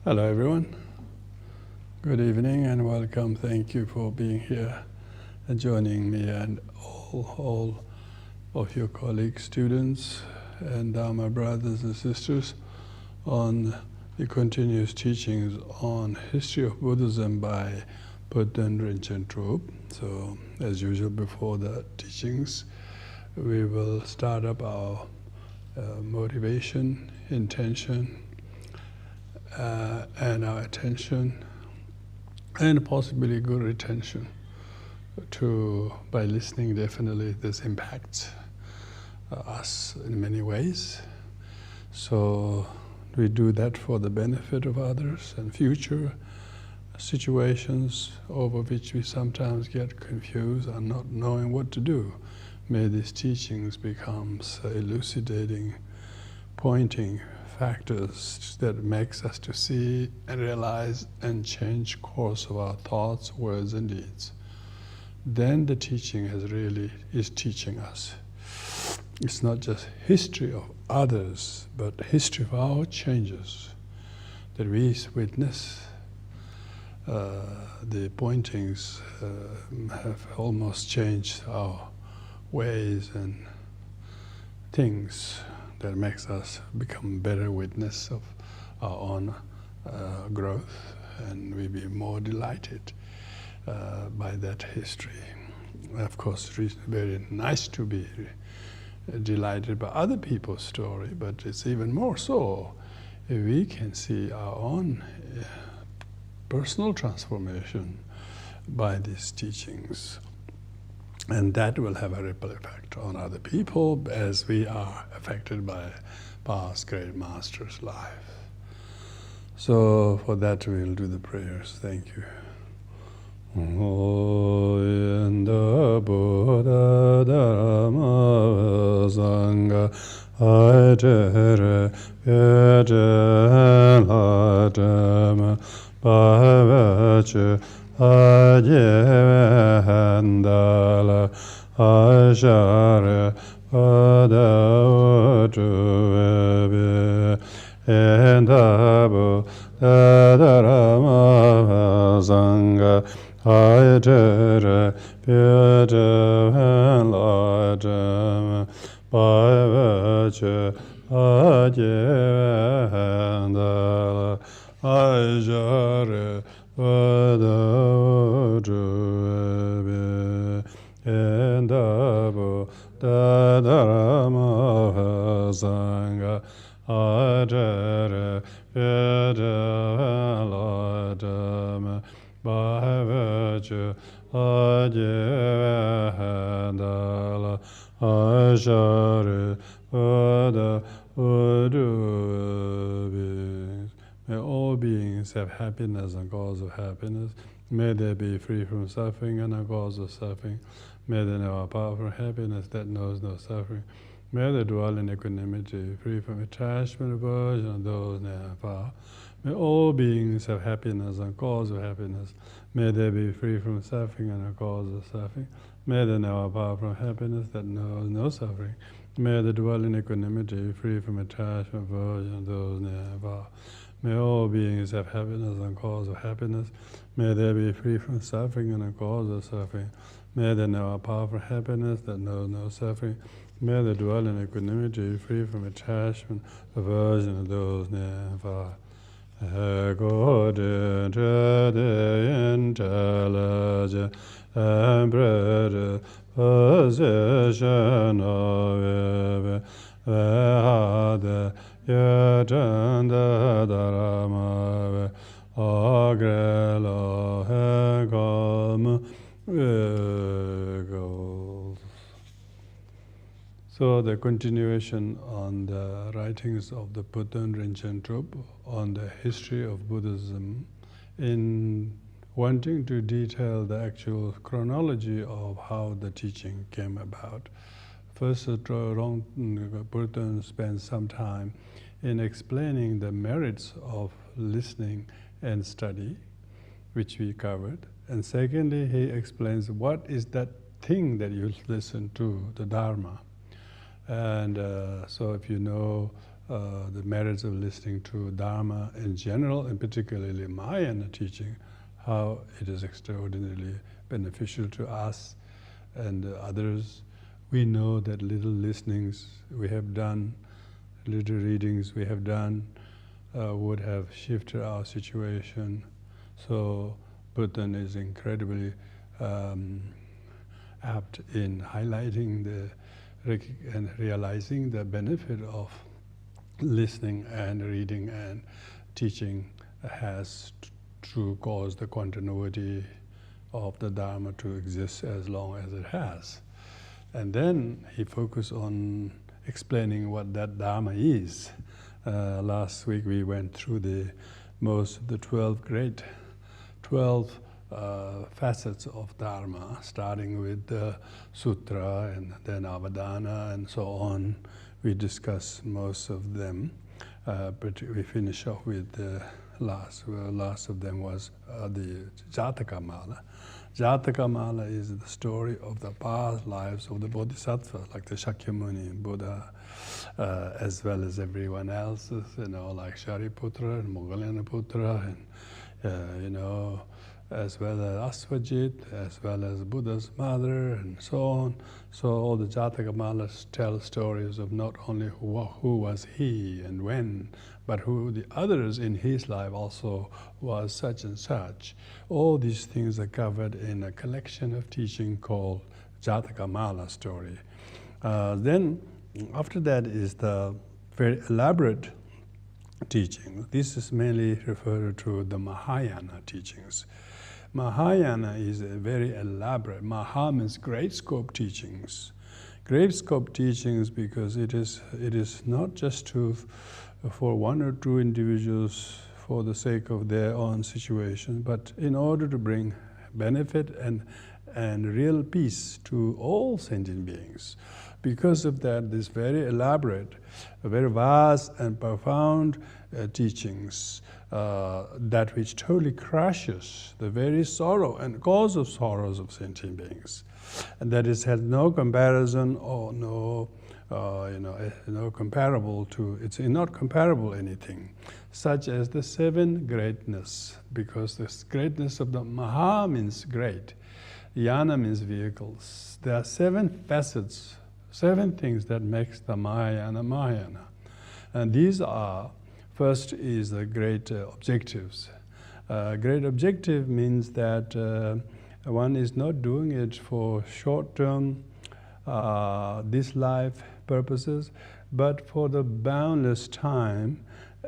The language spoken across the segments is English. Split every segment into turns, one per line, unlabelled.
Hello everyone. Good evening and welcome. Thank you for being here and joining me and all of your colleagues, students, and my brothers and sisters on the continuous teachings on History of Buddhism by Buton Rinchen Drub. So, as usual, before the teachings, we will start up our motivation, intention, and our attention, and possibly good retention. By listening, definitely this impacts us in many ways. So we do that for the benefit of others and future situations over which we sometimes get confused and not knowing what to do. May these teachings become elucidating, pointing factors that makes us to see and realize and change course of our thoughts, words, and deeds. Then the teaching is teaching us. It's not just history of others, but history of our changes that we witness. The pointings have almost changed our ways and things that makes us become better witness of our own growth, and we be more delighted by that history. Of course, it's very nice to be delighted by other people's story, but it's even more so if we can see our own personal transformation by these teachings. And that will have a ripple effect on other people as we are affected by past great masters' life. So for that we'll do the prayers. Thank you. In the Buddha Dharma Sangha Aitere Pyeje Latama Bhavachu Ajeve Handala Ashare Padavatuve Endabu Dadarama Sangha Aitere Pyeje Latama Bhavachu Ajeve Handala Ashare Endabu Dadarama Sangha Aitere Pyeje Latama Bhavachu Ajeve Handala Ashare Padavatuve. May all beings have happiness and cause of happiness. May they be free from suffering and a cause of suffering. May they know a power from happiness that knows no suffering. May they dwell in equanimity, free from attachment, aversion, and those near power. May all beings have happiness and cause of happiness. May they be free from suffering and a cause of suffering. May they know a power from happiness that knows no suffering. May they dwell in equanimity, free from attachment, aversion, and those near power. May all beings have happiness and cause of happiness. May they be free from suffering and a cause of suffering. May they know a power from happiness that knows no suffering. May they dwell in equanimity, free from attachment, aversion, and those near far. Ego de intelligence and bread possession of the Yatanda Dharma Agrelo Hegam Vegos. So the continuation on the writings of the Buton Rinchen Drub on the history of Buddhism, in wanting to detail the actual chronology of how the teaching came about. First, Buddha spent some time in explaining the merits of listening and study, which we covered. And secondly, he explains what is that thing that you listen to, the Dharma. And so if you know the merits of listening to Dharma in general, and particularly Mahayana teaching, how it is extraordinarily beneficial to us and others. We know that little listenings we have done, little readings we have done, would have shifted our situation. So Buton is incredibly apt in highlighting and realizing the benefit of listening and reading and teaching has to cause the continuity of the Dharma to exist as long as it has. And then he focused on explaining what that Dharma is. Last week we went through the 12 facets of Dharma, starting with the Sutra and then Avadana and so on. We discussed most of them, but we finish off with the last of them was the Jataka Mala. Jataka Mala is the story of the past lives of the Bodhisattva, like the Shakyamuni Buddha, as well as everyone else, like Shariputra and Moggallanaputra, and as well as Asvajit, as well as Buddha's mother, and so on. So all the Jataka Malas tell stories of not only who was he and when, but who the others in his life also was such and such. All these things are covered in a collection of teaching called Jataka Mala story. Then after that is the very elaborate teaching. This is mainly referred to the Mahayana teachings. Mahayana is a very elaborate. Maha means great scope teachings. Great scope teachings because it is not just for one or two individuals for the sake of their own situation, but in order to bring benefit and real peace to all sentient beings. Because of that, this very elaborate, very vast and profound teachings that which totally crushes the very sorrow and cause of sorrows of sentient beings. And that is has no comparison or no comparable to, it's not comparable anything, such as the seven greatness, because the greatness of the Maha means great, Yana means vehicles. There are 7 facets, 7 things that makes the Mahayana. And these are, first is the great objectives. Great objective means that one is not doing it for short-term, this life purposes, but for the boundless time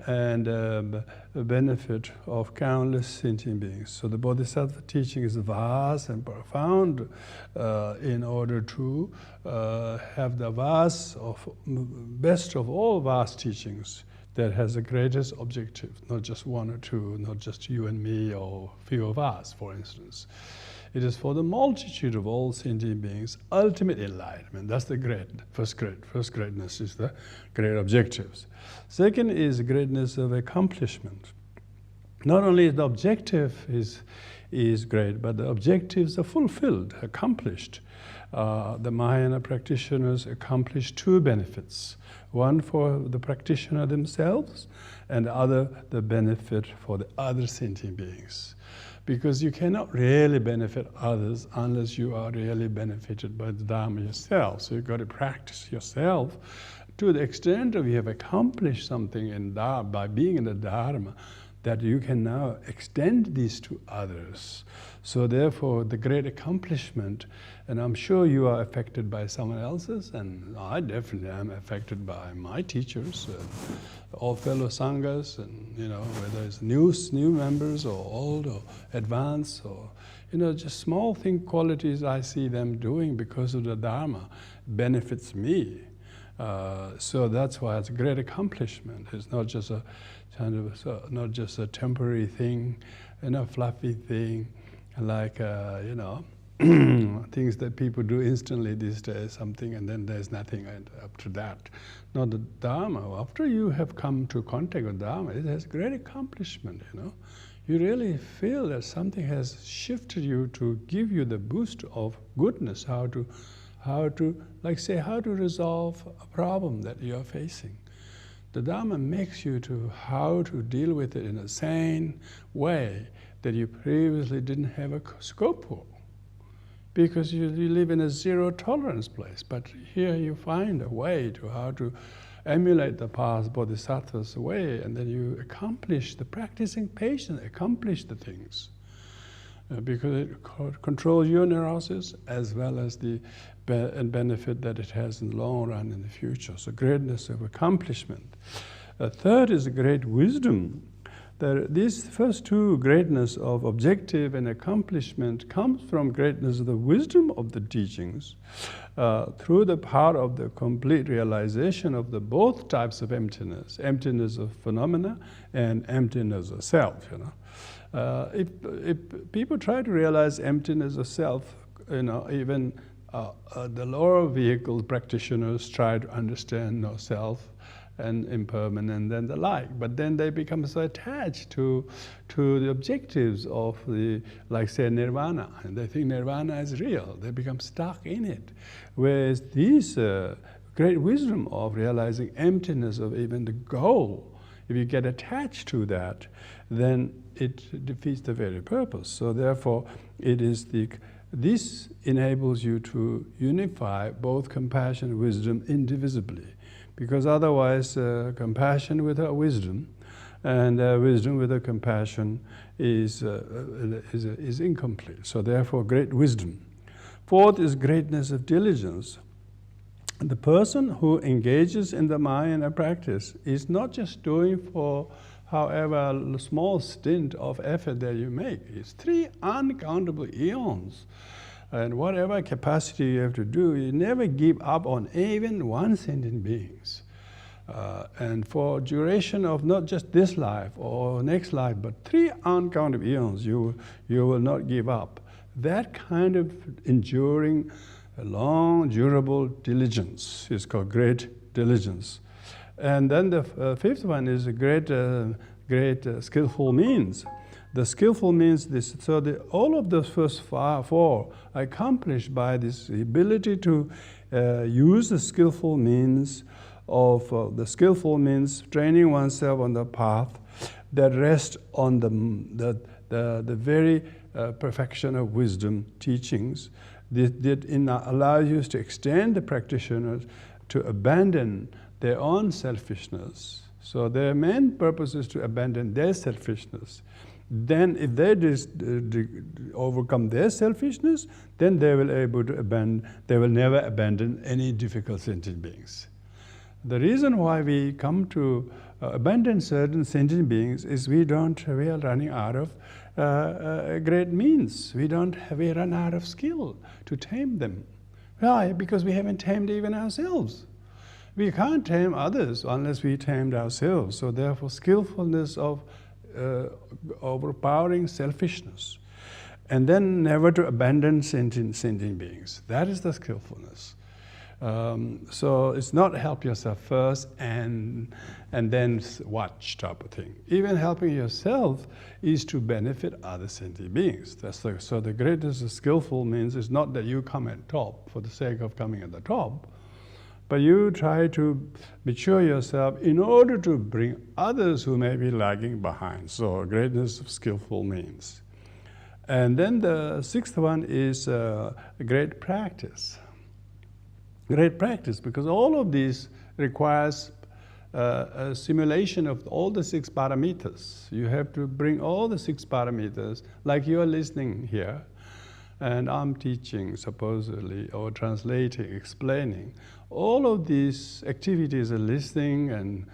and benefit of countless sentient beings. So the Bodhisattva teaching is vast and profound in order to have the best of all vast teachings that has the greatest objective, not just one or two, not just you and me or few of us, for instance. It is for the multitude of all sentient beings, ultimate enlightenment. That's the first greatness is the great objectives. Second is greatness of accomplishment. Not only the objective is great, but the objectives are fulfilled, accomplished. The Mahayana practitioners accomplish 2 benefits. One for the practitioner themselves, and the other, the benefit for the other sentient beings. Because you cannot really benefit others unless you are really benefited by the Dharma yourself. So you've got to practice yourself to the extent of you have accomplished something in Dharma, by being in the Dharma, that you can now extend these to others. So therefore, the great accomplishment, and I'm sure you are affected by someone else's, and I definitely am affected by my teachers, all fellow sanghas, and whether it's new members or old or advanced, or just small qualities I see them doing because of the Dharma benefits me. So that's why it's a great accomplishment. It's not just a not just a temporary thing, fluffy thing, like things that people do instantly these days, something, and then there's nothing up to that. Not the Dharma. After you have come to contact with Dharma, it has great accomplishment. You really feel that something has shifted you to give you the boost of goodness. How to resolve a problem that you are facing. the Dharma makes you to how to deal with it in a sane way that you previously didn't have a scope for. Because you live in a zero tolerance place, but here you find a way to how to emulate the past bodhisattva's way, and then you accomplish the practicing patience, accomplish the things. Because it controls your neurosis as well as the benefit that it has in the long run in the future. So greatness of accomplishment. Third is great wisdom. These first two, greatness of objective and accomplishment, comes from greatness of the wisdom of the teachings through the power of the complete realization of the both types of emptiness, emptiness of phenomena and emptiness of self. If people try to realize emptiness of self, even the lower vehicle practitioners try to understand self and impermanent and the like, but then they become so attached to the objectives of like say nirvana, and they think nirvana is real. They become stuck in it. Whereas this great wisdom of realizing emptiness of even the goal, if you get attached to that, then it defeats the very purpose. So therefore, this enables you to unify both compassion and wisdom indivisibly. Because otherwise, compassion without wisdom and wisdom without compassion is incomplete. So therefore, great wisdom. Fourth is greatness of diligence. The person who engages in the Mahayana practice is not just doing for however small stint of effort that you make. It's 3 uncountable eons. And whatever capacity you have to do, you never give up on even one sentient beings. And for duration of not just this life or next life, but 3 uncountable eons, you will not give up. That kind of enduring, long, durable diligence is called great diligence. And then the fifth one is a great skillful means. The skillful means this. So all of the first 4 are accomplished by this ability to use the skillful means of training oneself on the path that rests on the very perfection of wisdom teachings that allows you to extend the practitioners to abandon their own selfishness. So their main purpose is to abandon their selfishness. Then if they overcome their selfishness, then they will never abandon any difficult sentient beings. The reason why we come to abandon certain sentient beings is we are running out of great means. We run out of skill to tame them. Why? Because we haven't tamed even ourselves. We can't tame others unless we tamed ourselves. So therefore, skillfulness of overpowering selfishness, and then never to abandon sentient beings. That is the skillfulness. So it's not help yourself first and then watch type of thing. Even helping yourself is to benefit other sentient beings. So the greatest skillful means is not that you come at top for the sake of coming at the top, but you try to mature yourself in order to bring others who may be lagging behind. So greatness of skillful means. And then the sixth one is great practice. Great practice, because all of these requires a simulation of all the 6 parameters. You have to bring all the 6 parameters, like you are listening here, and I'm teaching supposedly, or translating, explaining. All of these activities of listening and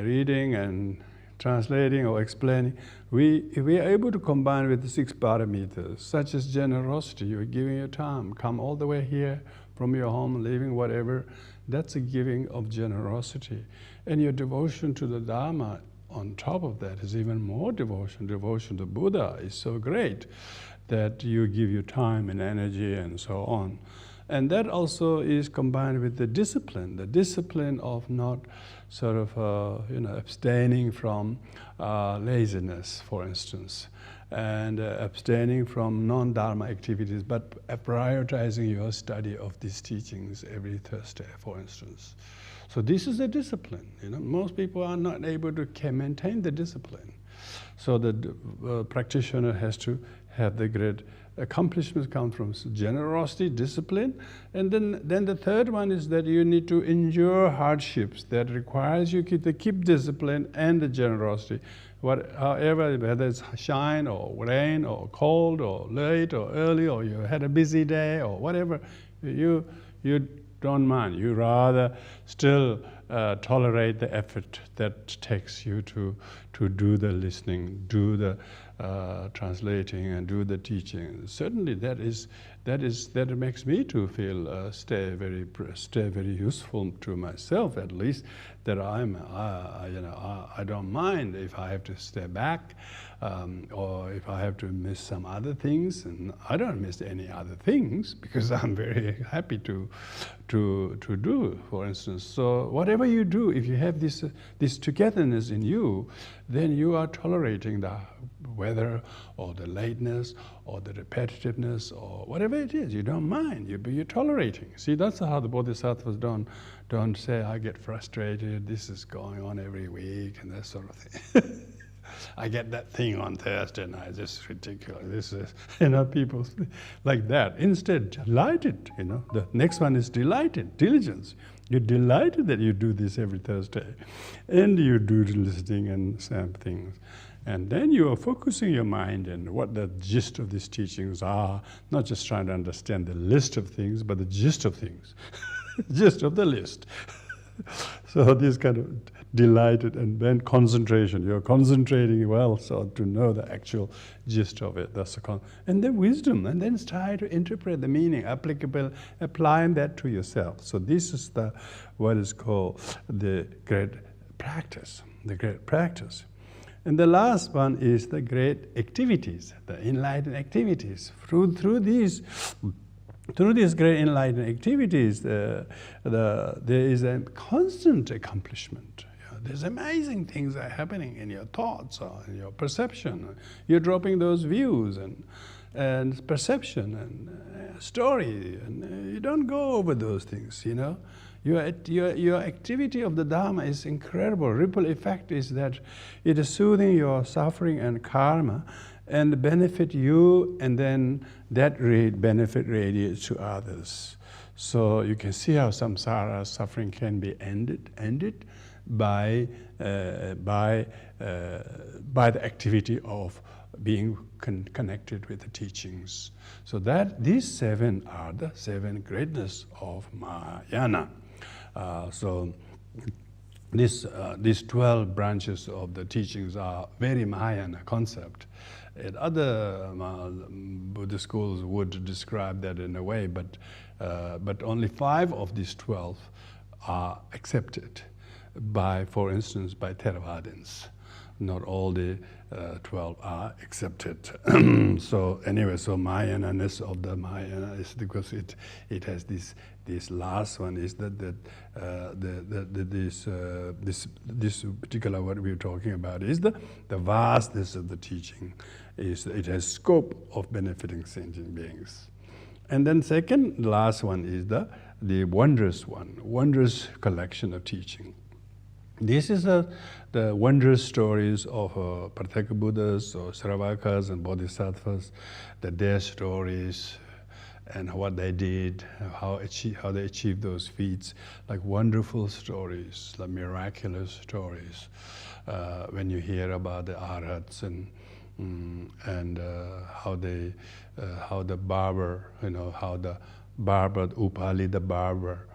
reading and translating or explaining, we are able to combine with the 6 parameters, such as generosity. You're giving your time, come all the way here from your home, leaving whatever. That's a giving of generosity. And your devotion to the Dharma on top of that is even more devotion. Devotion to Buddha is so great that you give your time and energy and so on. And that also is combined with the discipline of not sort of, abstaining from laziness, for instance, and abstaining from non-dharma activities, but prioritizing your study of these teachings every Thursday, for instance. So this is a discipline. Most people are not able to maintain the discipline. So the practitioner has to have the great accomplishments come from generosity, discipline, and then the third one is that you need to endure hardships that requires you to keep discipline and the generosity. However, whether it's shine or rain or cold or late or early or you had a busy day or whatever, you don't mind. You rather still tolerate the effort that takes you to do the listening, do the translating, and do the teaching. Certainly, that makes me to feel stay very useful to myself, at least. That I don't mind if I have to stay back, or if I have to miss some other things, and I don't miss any other things because I'm very happy to do, for instance. So whatever you do, if you have this togetherness in you, then you are tolerating the weather or the lateness or the repetitiveness or whatever it is. You don't mind. You're tolerating. See, that's how the Bodhisattvas don't say, I get frustrated, this is going on every week, and that sort of thing. I get that thing on Thursday night, just ridiculous. This is, people like that. Instead, delighted, The next one is delighted, diligence. You're delighted that you do this every Thursday. And you do the listening and same things. And then you are focusing your mind on what the gist of these teachings are, not just trying to understand the list of things, but the gist of things. Gist of the list. So this kind of delighted, and then concentration. You're concentrating well, so to know the actual gist of it. That's and then wisdom, and then try to interpret the meaning, applying that to yourself. So this is what is called the great practice. The great practice. And the last one is the great activities, the enlightened activities. Through these great enlightened activities, there is a constant accomplishment. There's amazing things that are happening in your thoughts or in your perception. You're dropping those views and perception and story, and you don't go over those things, Your activity of the Dharma is incredible. Ripple effect is that it is soothing your suffering and karma and benefit you, and then that benefit radiates to others. So you can see how samsara suffering can be ended by the activity of being connected with the teachings. So these 7 are the 7 greatness of Mahayana. So these 12 branches of the teachings are very Mahayana concept. And other Buddhist schools would describe that in a way, but only 5 of these 12 are accepted for instance, by Theravadins. Not all the 12 are accepted. So anyway, so Mahayana-ness of the Mahayana is because it has this last one is that this particular what we're talking about is the vastness of the teaching. It has scope of benefiting sentient beings. And then second, last one is the wondrous collection of teaching. This is the wondrous stories of Pratyeka Buddhas or Sravakas and Bodhisattvas, their stories and what they did, how they achieved those feats, like wonderful stories, like miraculous stories. When you hear about the arhats and how the barber, Upali the barber,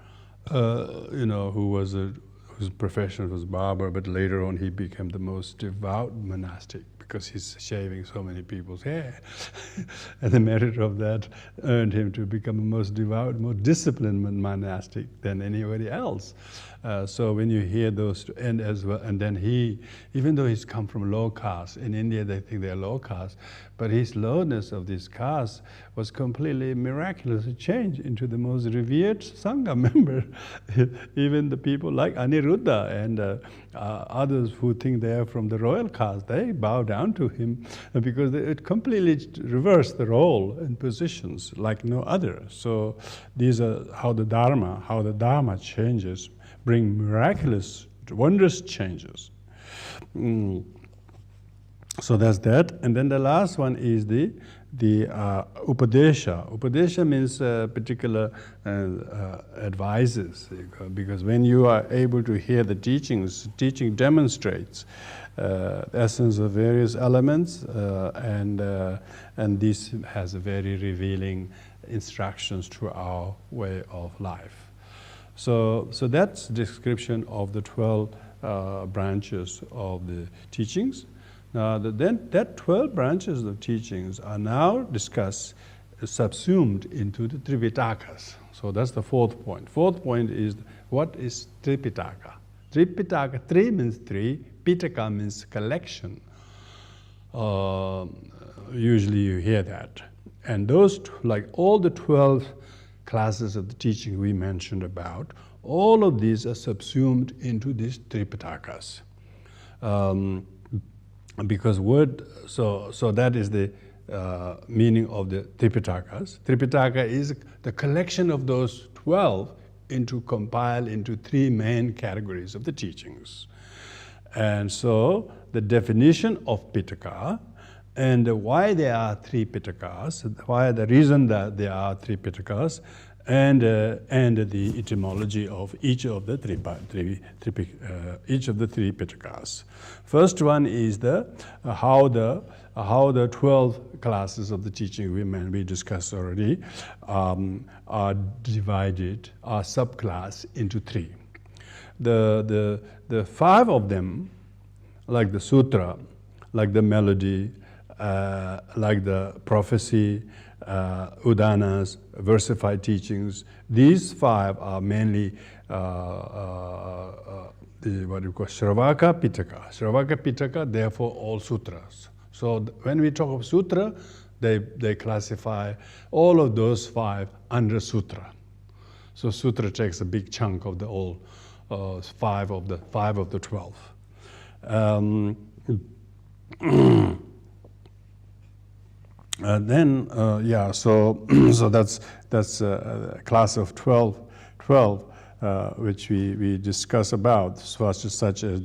whose profession was barber, but later on he became the most devout monastic because he's shaving so many people's hair. And the merit of that earned him to become the most devout, more disciplined monastic than anybody else. So when you hear those, and then he, even though he's come from low caste, in India they think they're low caste, but his lowness of this caste was completely miraculously changed into the most revered Sangha member. Even the people like Aniruddha and others who think they are from the royal caste, they bow down to him because it completely reversed the role and positions like no other. So these are how the Dharma changes
bring miraculous, wondrous changes. So that's that. And then the last one is the Upadesha. Upadesha means particular advices, because when you are able to hear the teachings, teaching demonstrates the essence of various elements, and this has a very revealing instructions to our way of life. So that's description of the 12 branches of the teachings. Now, then that 12 branches of teachings are now discussed, subsumed into the Tripitakas. So that's the fourth point. Fourth point is, what is Tripitaka? Tripitaka, tri means three, Pitaka means collection. Usually you hear that. And those, like all the 12 classes of the teaching we mentioned about, all of these are subsumed into these Tripitakas. Because so that is the meaning of the Tripitakas. Tripitaka is the collection of those 12 compiled into three main categories of the teachings. And so the definition of Pitaka and why there are three Pitakas, why the reason that there are three Pitakas, and the etymology of each of the three Pitakas. First one is how the 12 classes of the teaching we discussed already are divided, are subclass into three. The 5 of them, like the sutra, like the melody, like the prophecy, udanas, versified teachings. These 5 are mainly what you call Shravaka Pitaka. Shravaka Pitaka, therefore all sutras. So when we talk of sutra, they classify all of those 5 under sutra. So sutra takes a big chunk of the all 5 of the 12. So that's a class of 12, which we discuss about, such as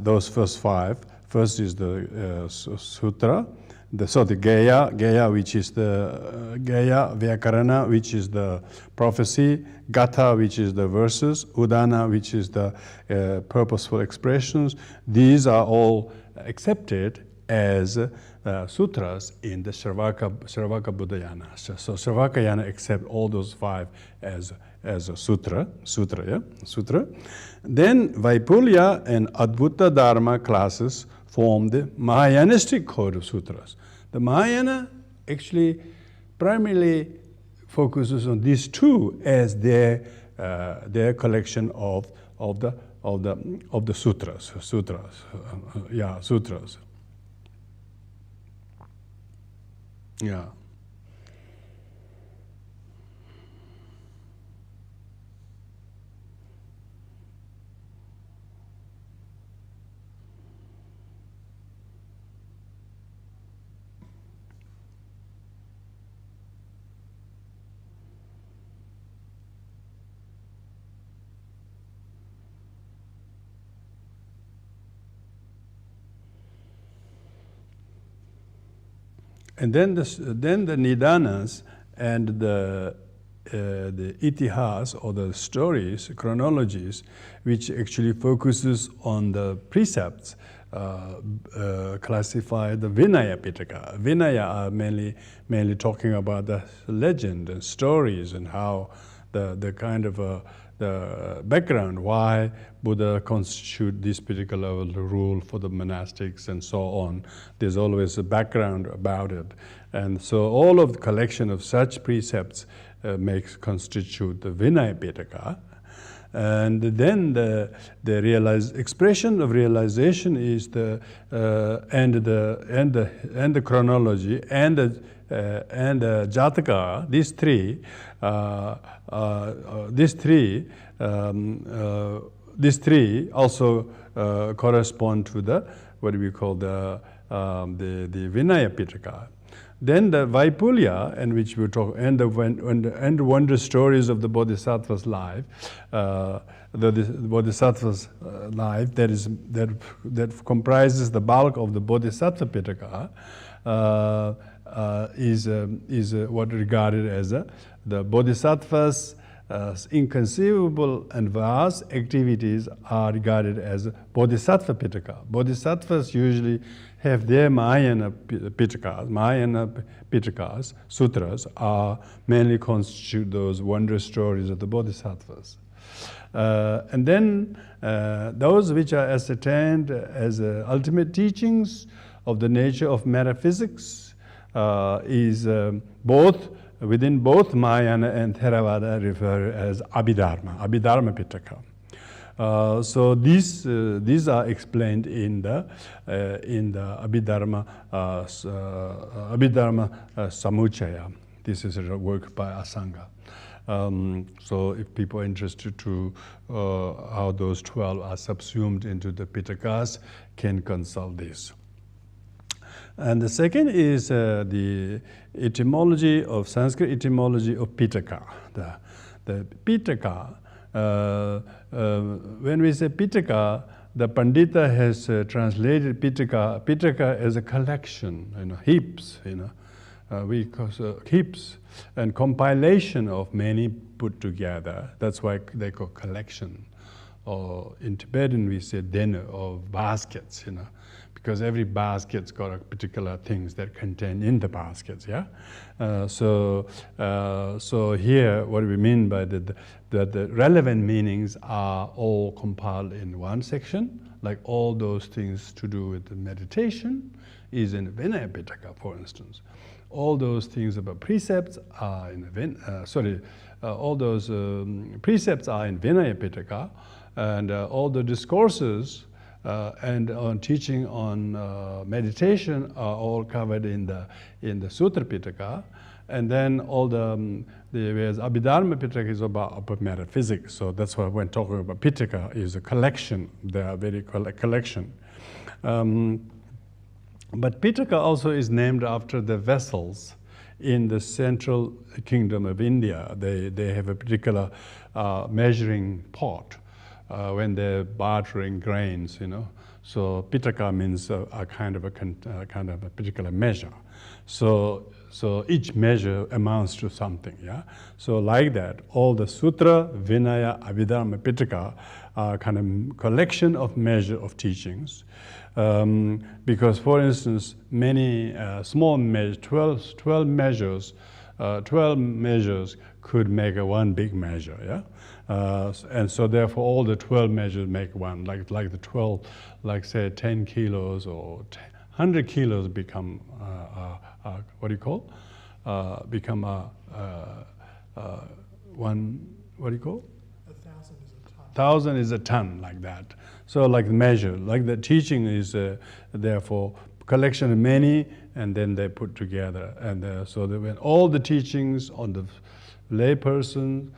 those first 5. First is the sutra, the Gaya, which is the Gaya, Vyakarana, which is the prophecy, Gatha, which is the verses, Udana, which is the purposeful expressions. These are all accepted as sutras in the Shravaka Buddhayana. So Shravakayana accept all those 5 as a sutra. Then Vaipulya and Advaita Dharma classes form the Mahayanistic code of sutras. The Mahayana actually primarily focuses on these 2 as their collection of the sutras. Sutras. Yeah. And then the Nidanas and the itihas, or the stories, chronologies, which actually focuses on the precepts, classify the Vinaya Pitaka. Vinaya are mainly talking about the legend and stories and how the kind of the background, why Buddha constitute this particular rule for the monastics and so on. There's always a background about it. And so all of the collection of such precepts constitute the Vinaya Pitaka. And then the expression of realization is the chronology and the Jataka. These three also correspond to the what we call the Vinaya Pitaka. Then the Vaipulya, in which we talk, and the wondrous stories of the Bodhisattva's life, the Bodhisattva's life that comprises the bulk of the Bodhisattva Pitaka, is what regarded as the Bodhisattva's inconceivable and vast activities are regarded as Bodhisattva Pitaka. Bodhisattvas usually have their Mahayana Pitakas, sutras, are mainly constitute those wondrous stories of the Bodhisattvas. And then those which are ascertained as ultimate teachings of the nature of metaphysics is within both Mahayana and Theravada referred as Abhidharma Pitaka. So these are explained in the Abhidharma Samuchaya. This is a work by Asanga. So if people are interested to how those 12 are subsumed into the Pitakas, can consult this. And the second is the etymology of Sanskrit etymology of Pitaka. The Pitaka, when we say Pitaka, the Pandita has translated Pitaka as a collection, heaps, heaps and compilation of many put together. That's why they call collection. Or in Tibetan we say denu, or baskets, because every basket's got a particular things that contain in the baskets, yeah? So here, what we mean by the relevant meanings are all compiled in one section, like all those things to do with the meditation is in Vinaya Pitaka, for instance. All those things about precepts are in all those precepts are in Vinaya Pitaka, and all the discourses and on teaching on meditation are all covered in the Sutra Pitaka, and then all whereas Abhidharma Pitaka is about metaphysics. So that's why when talking about Pitaka is a collection. They are very collection. But Pitaka also is named after the vessels in the central kingdom of India. They have a particular measuring pot when they're bartering grains, So Pitaka means a kind of a particular measure. So each measure amounts to something, yeah? So like that, all the Sutra, Vinaya, Abhidharma, Pitaka are kind of collection of measure of teachings. Because, for instance, many small measures, 12 measures could make one big measure, yeah? And so therefore all the 12 measures make one, like the 12, like say 10 kilos or 100 kilos become, what do you call? Become one, what do you call?
1,000 is a ton.
1,000 is a ton, like that. So like the measure, like the teaching is therefore collection of many, and then they put together. And so when all the teachings on the lay person,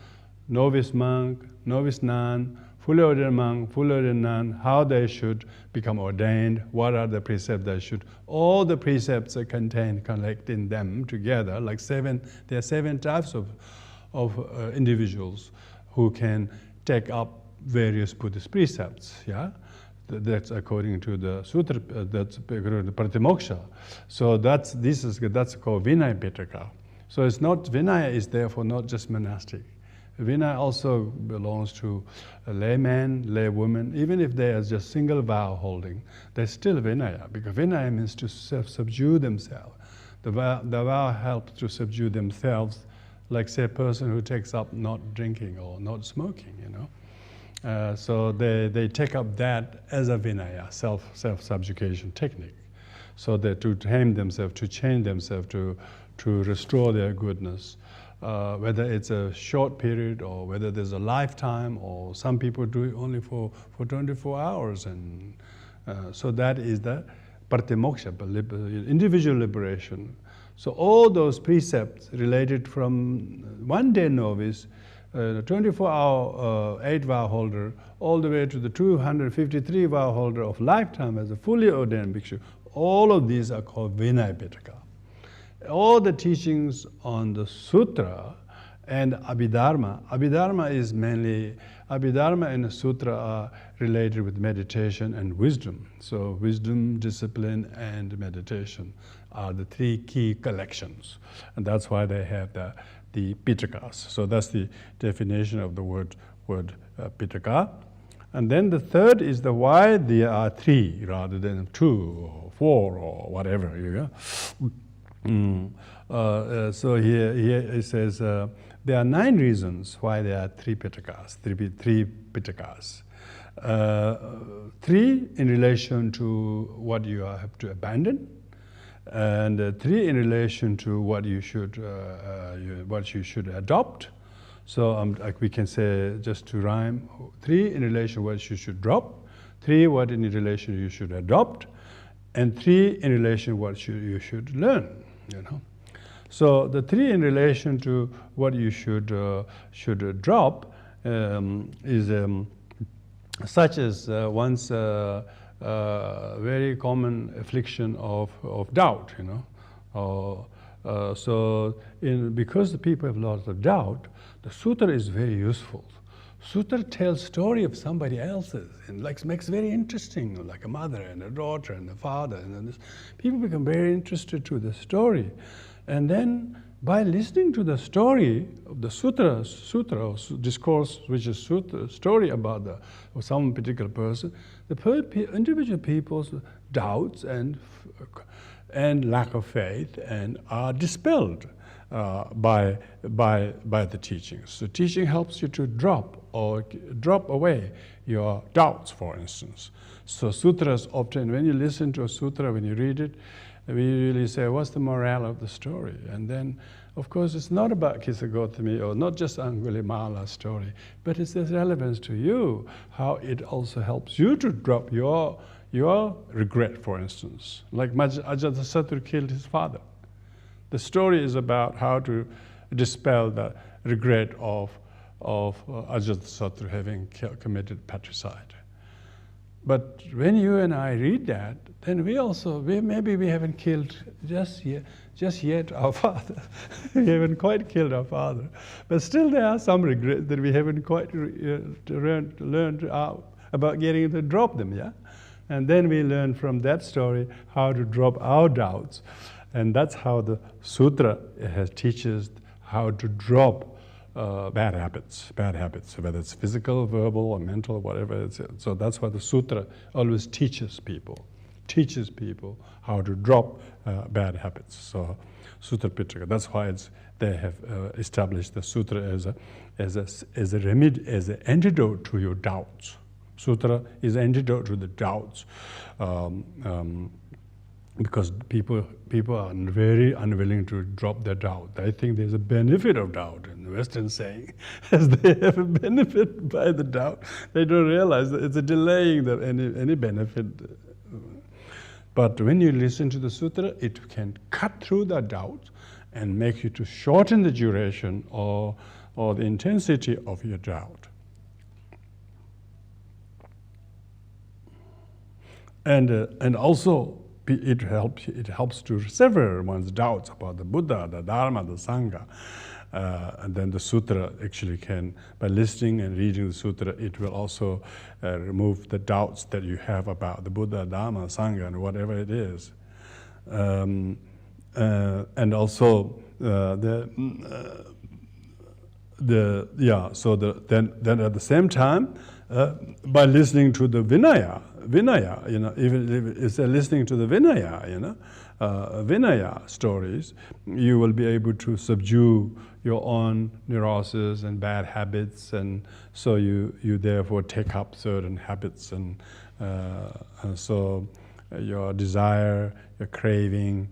novice monk, novice nun, fully ordained monk, fully ordained nun, how they should become ordained, what are the precepts they should, all the precepts are contained, collecting them together, like there are 7 types of individuals who can take up various Buddhist precepts, yeah? That's according to the Sutra, that's according to Pratimoksha. So that's called Vinaya Pitaka. So it's not, Vinaya is therefore not just monastic. Vinaya also belongs to a layman, laywoman, even if they are just single vow holding, they're still Vinaya, because Vinaya means to subdue themselves. The vow helps to subdue themselves, like say a person who takes up not drinking or not smoking, So they take up that as a Vinaya, self-subjugation technique. So that to tame themselves, to change themselves, to restore their goodness. Whether it's a short period or whether there's a lifetime, or some people do it only for 24 hours. And so that is the Pratimoksha, individual liberation. So all those precepts related from one day novice, 24-hour 8-vow holder, all the way to the 253 vow holder of lifetime as a fully ordained bhikshu, all of these are called Vinaya Pitaka. all the teachings on the sutra and Abhidharma. Abhidharma is mainly, Abhidharma and the sutra are related with meditation and wisdom. So wisdom, discipline, and meditation are the three key collections. And that's why they have the Pitakas. So that's the definition of the word Pitaka. And then the third is the why there are three rather than 2 or 4 or whatever. So here it says there are 9 reasons why there are 3 Pitakas, three Pitakas. 3 in relation to what you have to abandon, and 3 in relation to what you should adopt. So like we can say, just to rhyme, 3 in relation to what you should drop, 3 what in relation you should adopt, and 3 in relation to what you should learn. So the 3 in relation to what you should drop is such as one's very common affliction of doubt. Because the people have lots of doubt, the sutra is very useful. Sutra tells story of somebody else's and makes very interesting, like a mother and a daughter and a father, and then people become very interested to the story. And then by listening to the story of the sutra or discourse, which is sutra, story about some particular person, the individual people's doubts and lack of faith are dispelled by the teachings. The teaching helps you to drop away your doubts, for instance. So sutras often, when you listen to a sutra, when you read it, we really say, what's the morale of the story? And then, of course, it's not about Kisa Gotami or not just Angulimala's story, but it's the relevance to you, how it also helps you to drop your regret, for instance. Like Ajatasattu killed his father. The story is about how to dispel the regret of Ajatasattu having committed patricide. But when you and I read that, then maybe we haven't killed just yet our father. We haven't quite killed our father. But still there are some regrets that we haven't quite learned about getting to drop them, yeah? And then we learn from that story how to drop our doubts. And that's how the sutra teaches how to drop bad habits, whether it's physical, verbal, or mental, whatever it's. So that's why the sutra always teaches people how to drop bad habits. So Sutra Pitaka. That's why they have established the sutra as a remedy, as an antidote to your doubts. Sutra is antidote to the doubts. Because people are very unwilling to drop their doubt. They think there's a benefit of doubt in the Western saying, as they have a benefit by the doubt. They don't realize that it's a delaying any benefit. But when you listen to the sutra, it can cut through the doubt and make you to shorten the duration or the intensity of your doubt. And also, it helps to sever one's doubts about the Buddha, the Dharma, the Sangha. And then the sutra actually can, by listening and reading the sutra, it will also remove the doubts that you have about the Buddha, Dharma, Sangha, and whatever it is. And also then at the same time, by listening to the Vinaya, even if it's listening to the Vinaya, Vinaya stories, you will be able to subdue your own neurosis and bad habits, and so you therefore take up certain habits, and so your desire, your craving,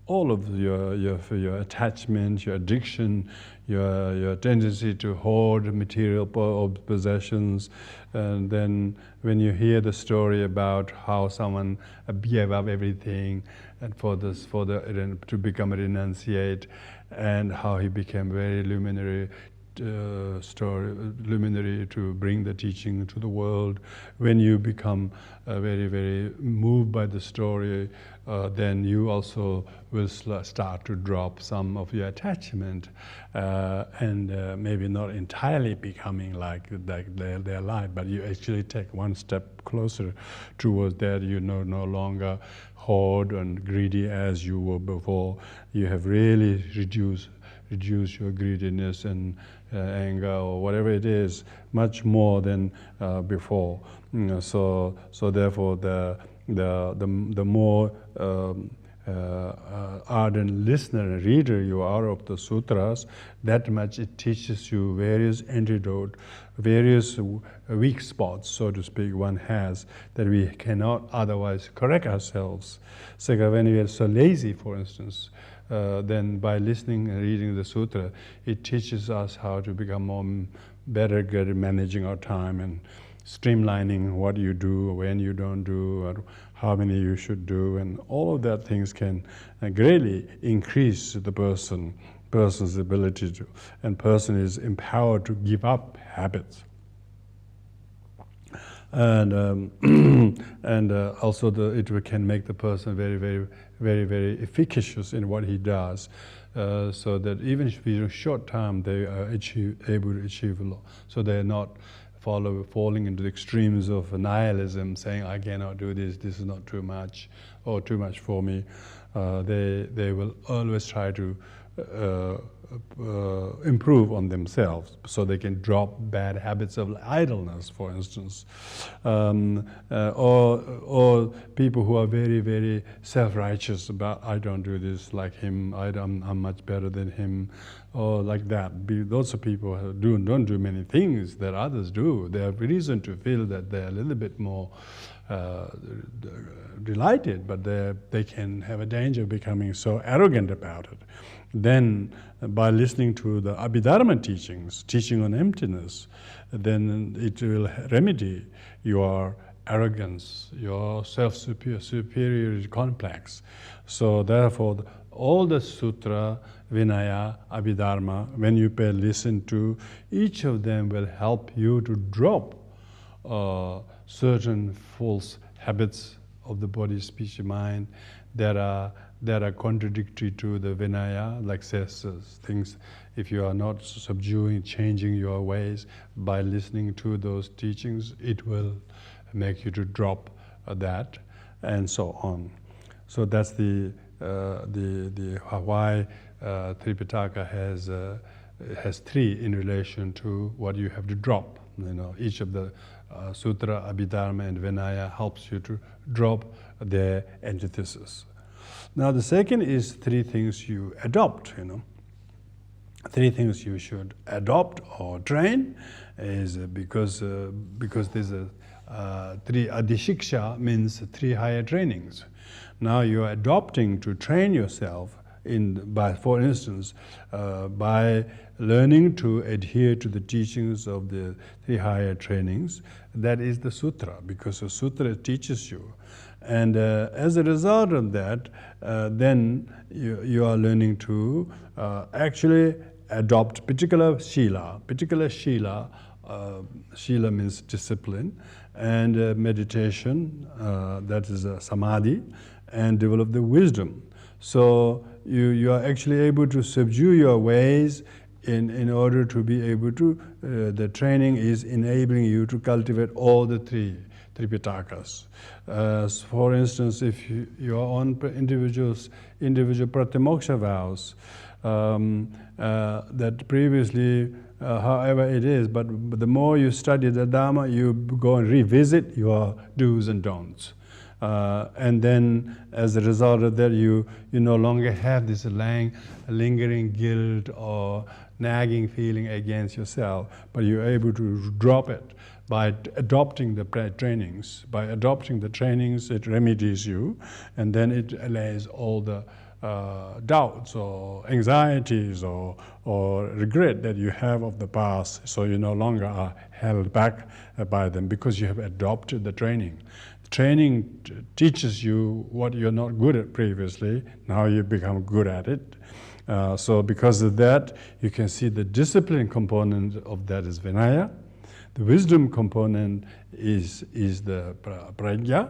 all of your attachment, your addiction, your tendency to hoard material possessions, and then when you hear the story about how someone gave up everything and to become a renunciate, and how he became very luminary,
story, luminary to bring the teaching to the world. When you become very, very moved by the story, then you also will start to drop some of your attachment, and maybe not entirely becoming like their life, but you actually take one step closer towards that. You no longer hoard and greedy as you were before. You have really reduced your greediness and anger or whatever it is much more than before. So therefore the more ardent listener and reader you are of the sutras, that much it teaches you various antidote, various weak spots, so to speak, one has that we cannot otherwise correct ourselves. So when we are so lazy, for instance, then by listening and reading the sutra, it teaches us how to become better good at managing our time and streamlining what you do, when you don't do, or how many you should do, and all of that things can greatly increase the person's ability to, and person is empowered to give up habits. And also it can make the person very, very, very, very efficacious in what he does, so that even if in a short time they are able to achieve a lot. So they are not falling into the extremes of nihilism, saying I cannot do this, this is not too much, or too much for me. They will always try to improve on themselves, so they can drop bad habits of idleness, for instance, or people who are very, very self-righteous about I don't do this like him, I'm much better than him, or like that. Those are people who don't do many things that others do. They have reason to feel that they're a little bit more delighted, but they can have a danger of becoming so arrogant about it. Then by listening to the Abhidharma teaching on emptiness, then it will remedy your arrogance, your self-superiority complex. So therefore, all the sutra, Vinaya, Abhidharma, when you listen to, each of them will help you to drop certain false habits of the body, speech, and mind that are contradictory to the Vinaya, like says things. If you are not subduing, changing your ways by listening to those teachings, it will make you to drop that, and so on. So that's the why Tripitaka has three in relation to what you have to drop. Each of the Sutra, Abhidharma, and Vinaya helps you to drop their antithesis. Now the second is three things you adopt. Three things you should adopt or train is because there's three adhishiksha means three higher trainings. Now you are adopting to train yourself for instance, by learning to adhere to the teachings of the three higher trainings. That is the sutra, because the sutra teaches you. And as a result of that, then you are learning to actually adopt particular shila. Shila means discipline, and meditation, that is samadhi, and develop the wisdom. So you are actually able to subdue your ways in order to be able to, the training is enabling you to cultivate all the three Tripitakas. For instance, if you are on individual pratimoksha vows, that previously, however it is, but the more you study the Dhamma, you go and revisit your do's and don'ts. And then as a result of that, you no longer have this lingering guilt or nagging feeling against yourself, but you're able to drop it by adopting the trainings. By adopting the trainings, it remedies you, and then it allays all the doubts or anxieties or regret that you have of the past, so you no longer are held back by them because you have adopted the training. Training teaches you what you're not good at previously. Now you become good at it.
So because of that, you can see the discipline component of that is Vinaya. The wisdom component is the prajna,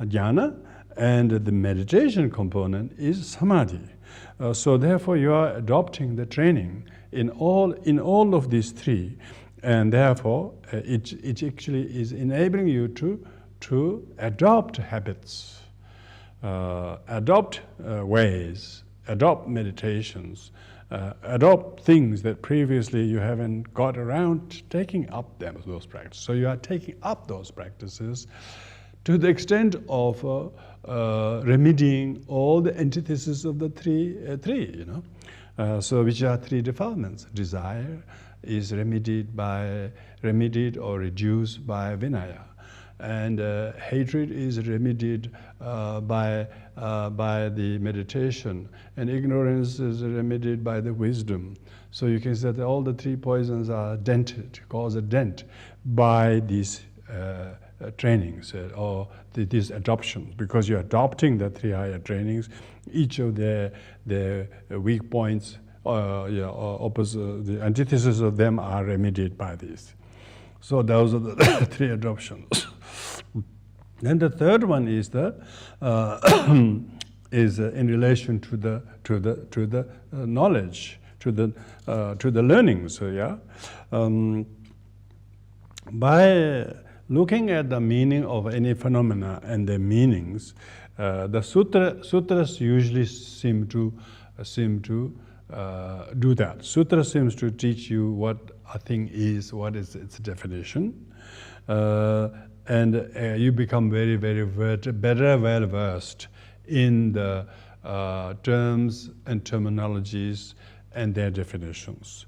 jnana, and the meditation component is samadhi. So therefore you are adopting the training in all of these three, and therefore it actually is enabling you to adopt habits, adopt ways, adopt meditations, adopt things that previously you haven't got around to taking up those practices. So you are taking up those practices to the extent of remedying all the antitheses of the three, so which are three defilements. Desire is remedied or reduced by Vinaya, and hatred is remedied by the meditation, and ignorance is remedied by the wisdom. So you can say that all the three poisons are dented, cause a dent by these trainings or these adoptions, because you're adopting the three higher trainings. Each of their weak points, or opposite, the antithesis of them are remedied by these. So those are the three adoptions. Then the third one is is in relation to the knowledge, to the learning. So by looking at the meaning of any phenomena and their meanings, the sutras usually seem to do that. Sutra seems to teach you what a thing is, what is its definition, and you become very, very well versed in the terms and terminologies and their definitions.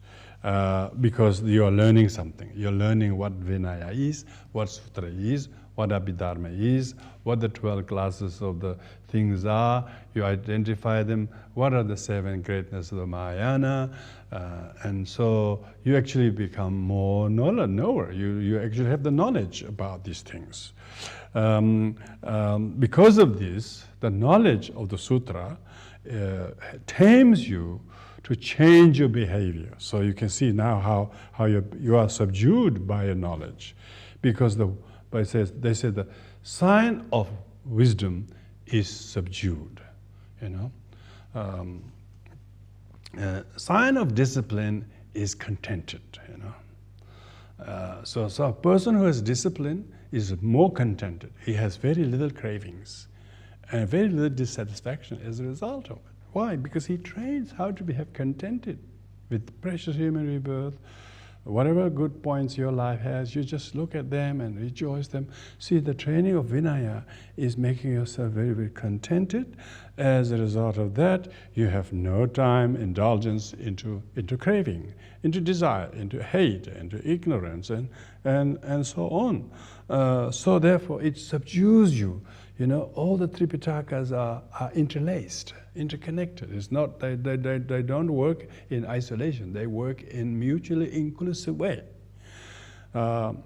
Because you are learning something. You're learning what Vinaya is, what Sutra is, what Abhidharma is, what the 12 classes of the things are. You identify them. What are the 7 greatnesses of the Mahayana? And so you actually become more knower. You actually have the knowledge about these things. Because of this, the knowledge of the sutra tames you to change your behavior. So you can see now how you are subdued by your knowledge, because they say the sign of wisdom is subdued. Sign of discipline is contented. So a person who has discipline is more contented. He has very little cravings and very little dissatisfaction as a result of it. Why? Because he trains how to behave contented with precious human rebirth. Whatever good points your life has, you just look at them and rejoice them. See, the training of Vinaya is making yourself very, very contented. As a result of that, you have no time, indulgence into craving, into desire, into hate, into ignorance, and so on. So therefore, it subdues you. All the Tripitakas are interlaced, interconnected. It's not they don't work in isolation. They work in mutually inclusive way. So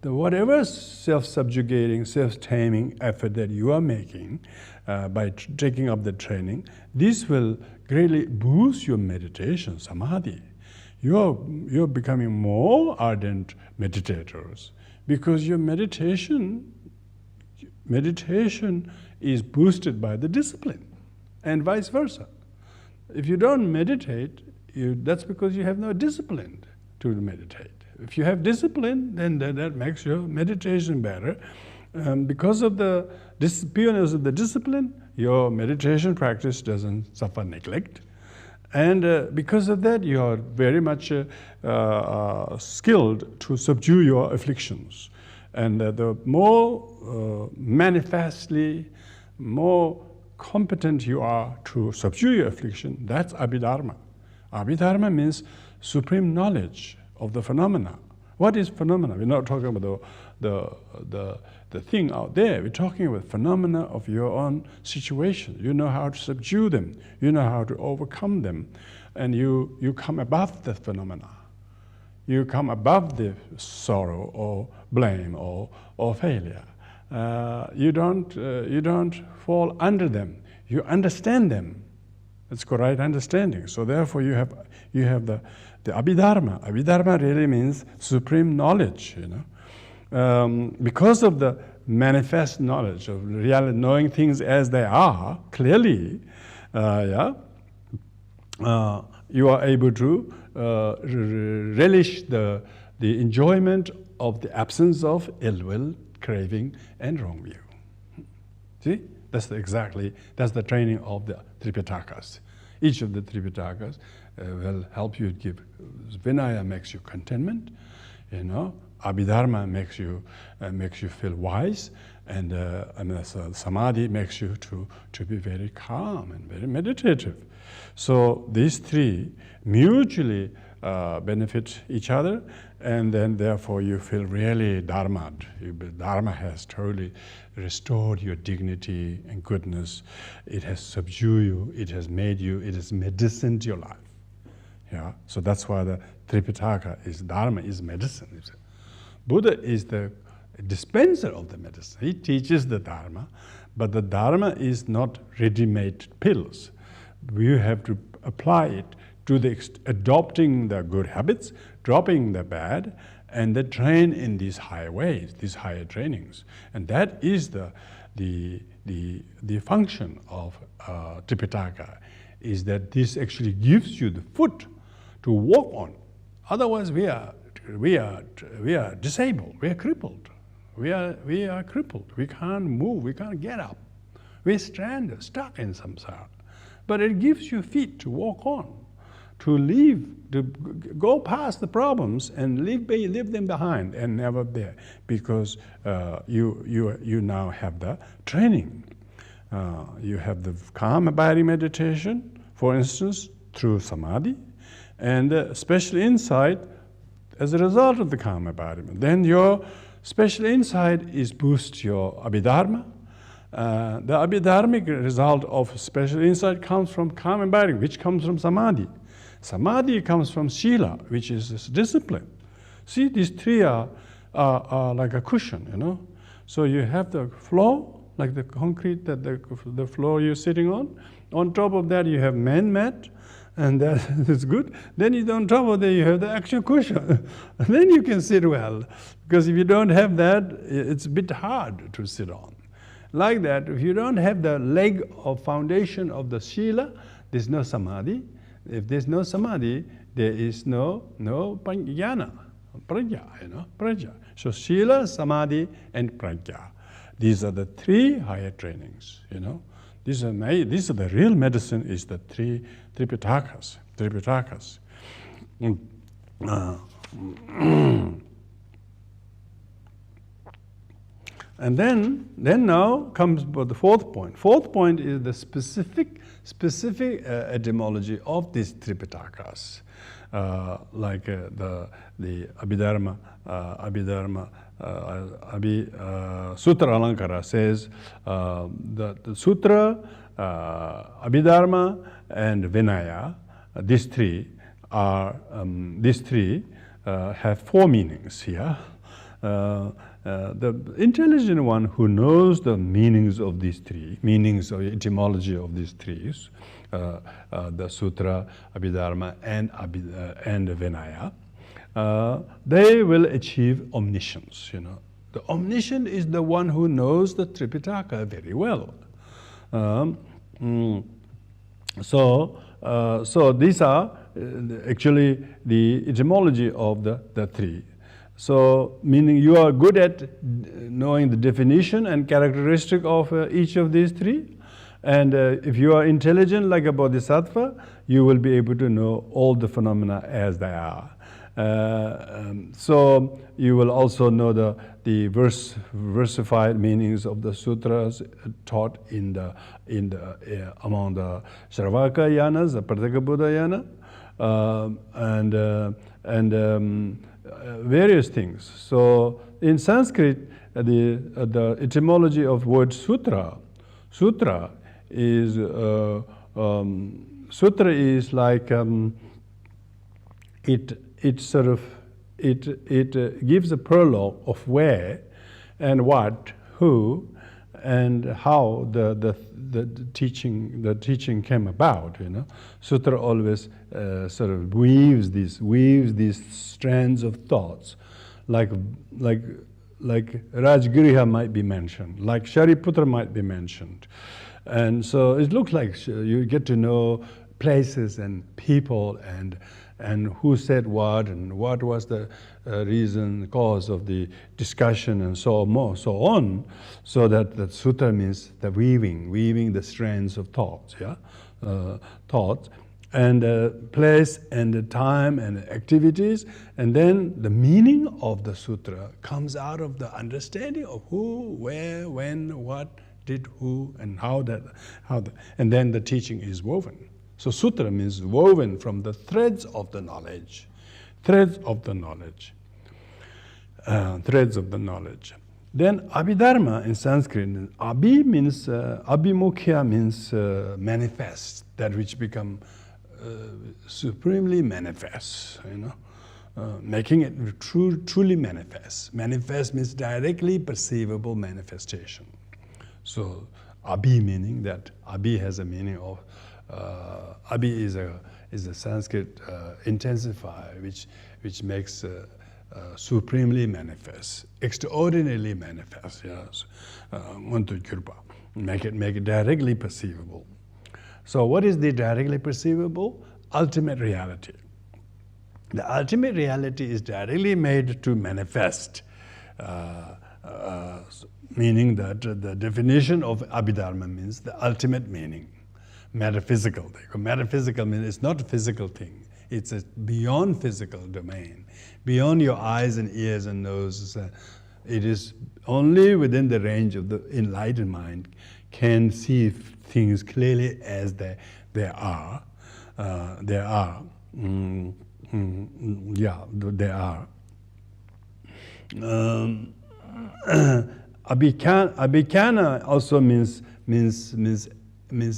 whatever self-subjugating, self-taming effort that you are making by taking up the training, this will greatly boost your meditation, samadhi. You're becoming more ardent meditators, because your meditation is boosted by the discipline, and vice versa. If you don't meditate, that's because you have no discipline to meditate. If you have discipline, then that makes your meditation better. Because of the pureness of the discipline, your meditation practice doesn't suffer neglect. And because of that, you are very much skilled to subdue your afflictions. And the more manifestly, more competent you are to subdue your affliction, that's Abhidharma. Abhidharma means supreme knowledge of the phenomena. What is phenomena? We're not talking about the thing out there. We're talking about phenomena of your own situation. You know how to subdue them. You know how to overcome them. And you come above the phenomena. You come above the sorrow or blame or failure. You don't fall under them. You understand them. It's correct understanding. So therefore you have the Abhidharma. Abhidharma really means supreme knowledge, because of the manifest knowledge of reality, knowing things as they are clearly, you are able to relish the enjoyment of the absence of ill will, craving, and wrong view. See, that's the training of the Tripitakas. Each of the Tripitakas will help you give. Vinaya makes you contentment, Abhidharma makes you feel wise, and Samadhi makes you to be very calm and very meditative. So these three mutually benefit each other, and then therefore you feel really dharma'd. Dharma has totally restored your dignity and goodness. It has subdued you. It has made you. It has medicined your life. Yeah. So that's why the Tripitaka is Dharma is medicine. Buddha is the dispenser of the medicine. He teaches the Dharma, but the Dharma is not ready-made pills. You have to apply it to adopting the good habits, dropping the bad, and then train in these higher ways, these higher trainings. And that is the function of Tripitaka, is that this actually gives you the foot to walk on. Otherwise, we are disabled. We are crippled. We are crippled. We can't move. We can't get up. We're stranded, stuck in samsara. But it gives you feet to walk on, to leave, to go past the problems and leave them behind and never there, because you now have the training. You have the calm abiding meditation, for instance, through samadhi, and special insight as a result of the calm abiding. Then your special insight is boost your abhidharma. The abhidharmic result of special insight comes from calm abiding, which comes from samadhi. Samadhi comes from sila, which is this discipline. See, these three are like a cushion, So you have the floor, like the concrete, that the floor you're sitting on. On top of that, you have man mat, and that is good. Then on top of that, you have the actual cushion. Then you can sit well, because if you don't have that, it's a bit hard to sit on. Like that, if you don't have the leg or foundation of the sila, there's no samadhi. If there's no samadhi, there is no prajna, prajna. So sila, samadhi, and prajna. These are the three higher trainings, These are the real medicine, is the three Tripitakas. And then now comes the fourth point. Fourth point is the specific etymology of these Tripitakas, like the Abhidharma. Sutra Alankara says the Sutra, Abhidharma, and Vinaya. These three have four meanings here. The intelligent one who knows the meanings of these three, meanings of etymology of these three, the Sutra, Abhidharma, and Vinaya, they will achieve omniscience. The omniscient is the one who knows the Tripitaka very well. So these are actually the etymology of the three. So, meaning you are good at knowing the definition and characteristic of each of these three. And if you are intelligent like a bodhisattva, you will be able to know all the phenomena as they are. So you will also know the versified meanings of the sutras taught among the Shravaka yanas, the Prataka Buddha yana, and various things. So in Sanskrit, the etymology of word sutra is like it gives a prologue of where and what, who, and how the teaching came about. Sutra always sort of weaves these strands of thoughts, like Rajgriha might be mentioned, like Shariputra might be mentioned, and so it looks like you get to know places and people and who said what and what was the reason, cause of the discussion, and so on. So that the sutra means the weaving the strands of thoughts, thoughts, and place and the time and the activities, and then the meaning of the sutra comes out of the understanding of who, where, when, what did who, and and then the teaching is woven. So sutra means woven from the threads of the knowledge. Threads of the knowledge. Then Abhidharma in Sanskrit, Abhimukhya means manifest, that which become supremely manifest, making it truly manifest. Manifest means directly perceivable manifestation. So Abhi meaning that, Abhi has a meaning of, Abhi is a Sanskrit intensifier which makes supremely manifest, extraordinarily manifest. Yes, make it directly perceivable. So what is the directly perceivable? Ultimate reality. The ultimate reality is directly made to manifest, meaning that the definition of Abhidharma means the ultimate meaning. Metaphysical. Metaphysical means it's not a physical thing. It's a beyond physical domain, beyond your eyes and ears and noses. It is only within the range of the enlightened mind can see things clearly as they are. They are. They are. Abhikana also means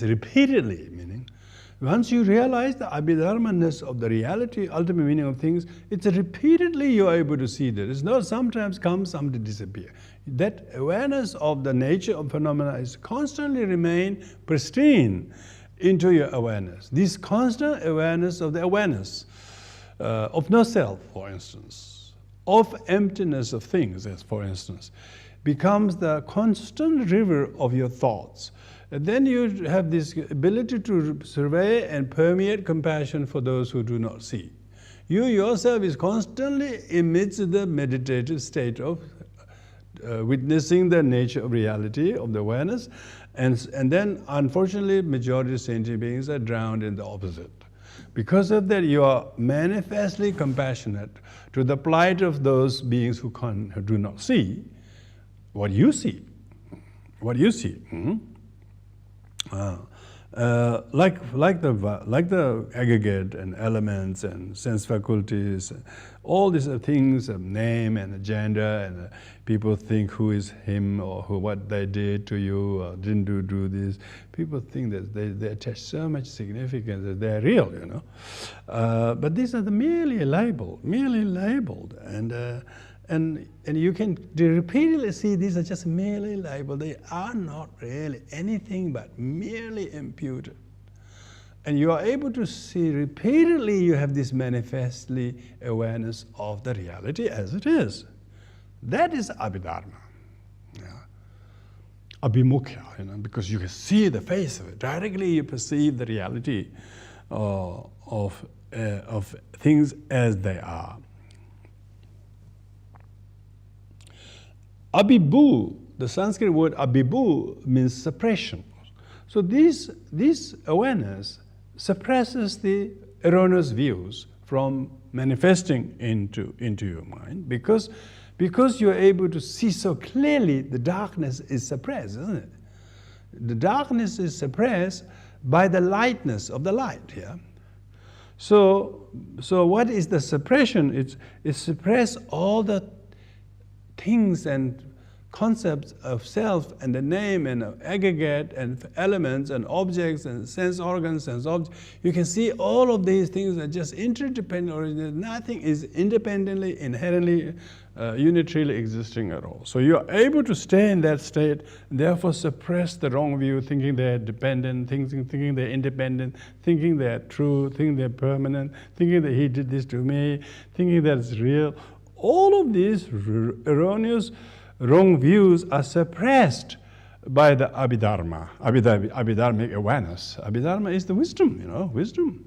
repeatedly, meaning once you realize the abhidharmaness of the reality, ultimate meaning of things, it's repeatedly you are able to see that. It's not sometimes come, sometimes disappear. That awareness of the nature of phenomena is constantly remain pristine into your awareness. This constant awareness of the awareness of no self, for instance, of emptiness of things, as for instance, becomes the constant river of your thoughts. And then you have this ability to survey and permeate compassion for those who do not see. You yourself is constantly amidst the meditative state of witnessing the nature of reality, of the awareness, and then unfortunately majority of sentient beings are drowned in the opposite. Because of that, you are manifestly compassionate to the plight of those beings who do not see what you see. What you see. Like the aggregate and elements and sense faculties, all these things, name and gender, and people think who is him or what they did to you or didn't do this. People think that they attach so much significance that they're real, but these are merely labeled, and you can repeatedly see these are just merely labeled. They are not really anything but merely imputed. And you are able to see repeatedly, you have this manifestly awareness of the reality as it is. That is Abhidharma. Abhimukhya, because you can see the face of it. Directly you perceive the reality of things as they are. Abhibu, the Sanskrit word abhibu means suppression. So this awareness suppresses the erroneous views from manifesting into your mind, because you're able to see so clearly the darkness is suppressed, isn't it? The darkness is suppressed by the lightness of the light, yeah? So what is the suppression? It suppresses all the things and concepts of self and the name and aggregate and elements and objects and sense organs, sense objects, you can see all of these things are just interdependent, or nothing is independently, inherently, unitarily existing at all. So you are able to stay in that state, therefore suppress the wrong view, thinking they're dependent, thinking they're independent, thinking they're true, thinking they're permanent, thinking that he did this to me, thinking that it's real. All of these erroneous, wrong views are suppressed by the Abhidharma, Abhidharmic awareness. Abhidharma is the wisdom, wisdom.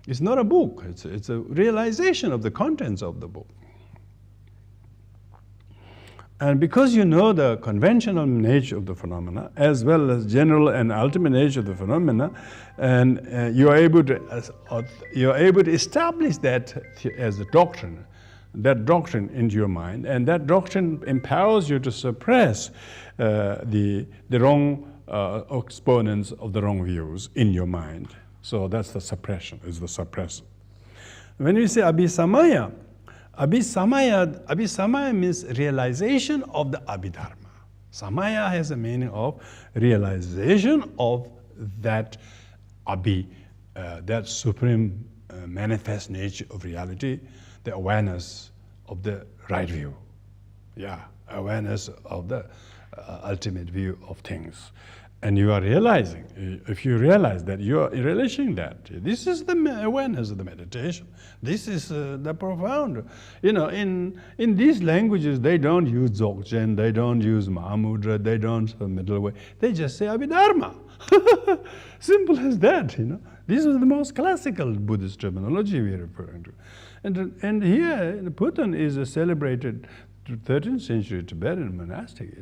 It's not a book, it's a realization of the contents of the book. And because you know the conventional nature of the phenomena, as well as general and ultimate nature of the phenomena, and you are able to establish that as a doctrine, that doctrine into your mind, and that doctrine empowers you to suppress the wrong exponents of the wrong views in your mind. So that's the suppression, is the suppressor. When you say Abhisamaya, Abhisamaya means realization of the Abhidharma. Samaya has a meaning of realization of that that supreme manifest nature of reality, the awareness of the right view. Yeah, awareness of the ultimate view of things. And you are realizing, if you realize that you are relishing that, this is the awareness of the meditation. This is the profound. In these languages, they don't use Dzogchen, they don't use Mahamudra, they don't middle way. They just say Abhidharma. Simple as that, This is the most classical Buddhist terminology we are referring to. And here, Buton is a celebrated 13th century Tibetan monastic,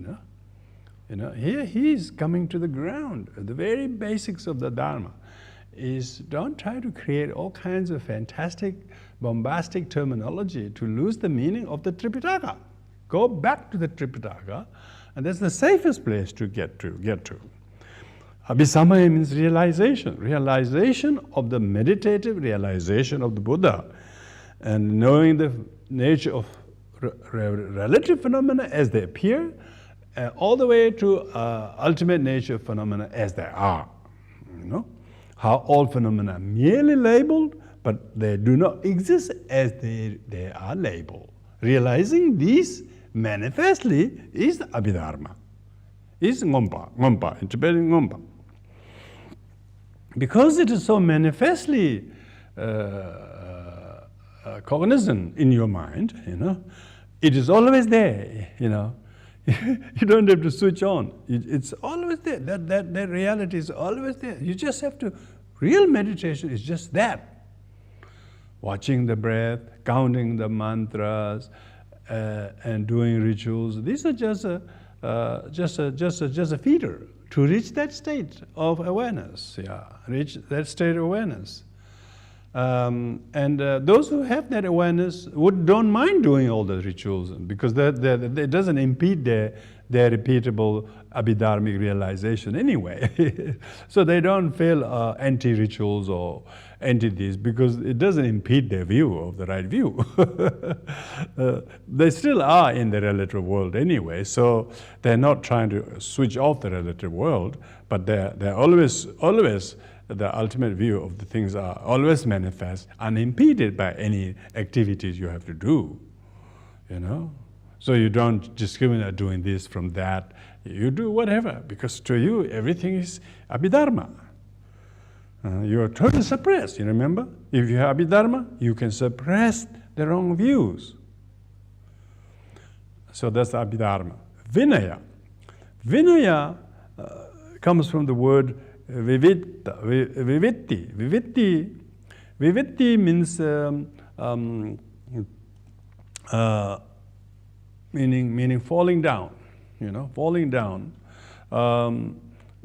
Here he is coming to the ground. The very basics of the Dharma is don't try to create all kinds of fantastic, bombastic terminology to lose the meaning of the Tripitaka. Go back to the Tripitaka, and that's the safest place to get to. Abhisamaya means realization of the meditative realization of the Buddha, and knowing the nature of relative phenomena as they appear, all the way to ultimate nature of phenomena as they are. How all phenomena are merely labeled, but they do not exist as they are labeled. Realizing this manifestly is the Abhidharma, is Ngompa, in Tibetan Ngompa. Because it is so manifestly cognizant in your mind, it is always there, You don't have to switch on. It's always there. That reality is always there. You just have to, real meditation is just that. Watching the breath, counting the mantras, and doing rituals. These are just a feeder to reach that state of awareness. Yeah, reach that state of awareness. Those who have that awareness don't mind doing all the rituals, because it doesn't impede their repeatable abhidharmic realization anyway. So they don't feel anti-rituals or anti-this, because it doesn't impede their view of the right view. They still are in the relative world anyway, so they're not trying to switch off the relative world, but they're always the ultimate view of the things are always manifest, unimpeded by any activities you have to do, So you don't discriminate doing this from that. You do whatever, because to you, everything is Abhidharma. You are totally suppressed, you remember? If you have Abhidharma, you can suppress the wrong views. So that's Abhidharma. Vinaya. Vinaya comes from the word Vivitti means meaning falling down, falling down,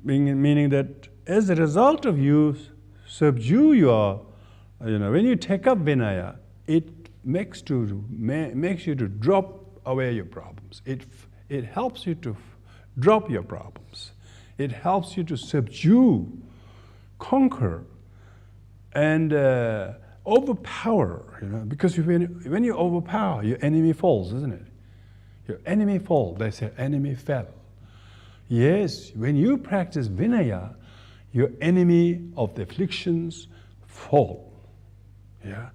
meaning that as a result of you subdue your, when you take up Vinaya, it makes you to drop away your problems. It helps you to drop your problems. It helps you to subdue, conquer, and overpower. Because when you overpower, your enemy falls, isn't it? your enemy fall. They say enemy fell. Yes, when you practice Vinaya, your enemy of the afflictions fall. Yeah,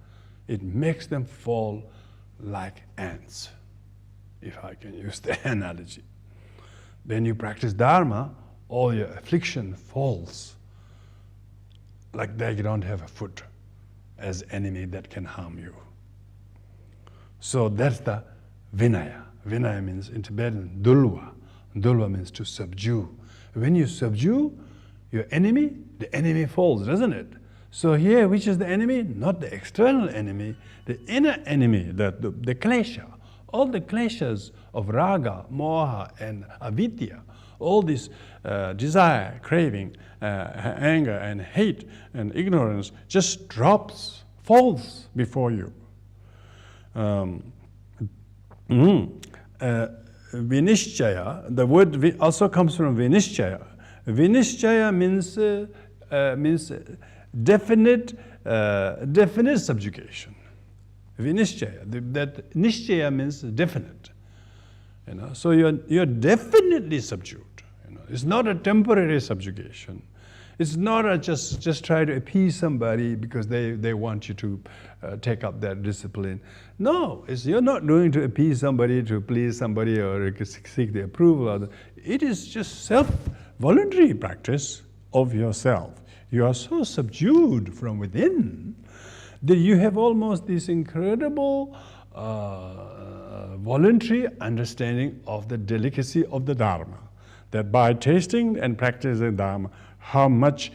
it makes them fall like ants, if I can use the analogy. When you practice Dharma, all your affliction falls like they don't have a foot as enemy that can harm you. So that's the Vinaya. Vinaya means in Tibetan, dulwa. Dulwa means to subdue. When you subdue your enemy, the enemy falls, doesn't it? So here, which is the enemy? Not the external enemy, the inner enemy, the klesha. All the kleshas of raga, moha, and avidya, all this desire, craving, anger, and hate, and ignorance just drops, falls before you. Vinishchaya, the word also comes from Vinishchaya. Vinishchaya means definite subjugation. Vinishchaya, that nishchaya means definite. So you're definitely subdued. It's not a temporary subjugation. It's not a just try to appease somebody because they want you to take up that discipline. No, you're not doing to appease somebody, to please somebody, or seek the approval. It is just voluntary practice of yourself. You are so subdued from within that you have almost this incredible voluntary understanding of the delicacy of the Dharma. That by tasting and practicing Dharma, how much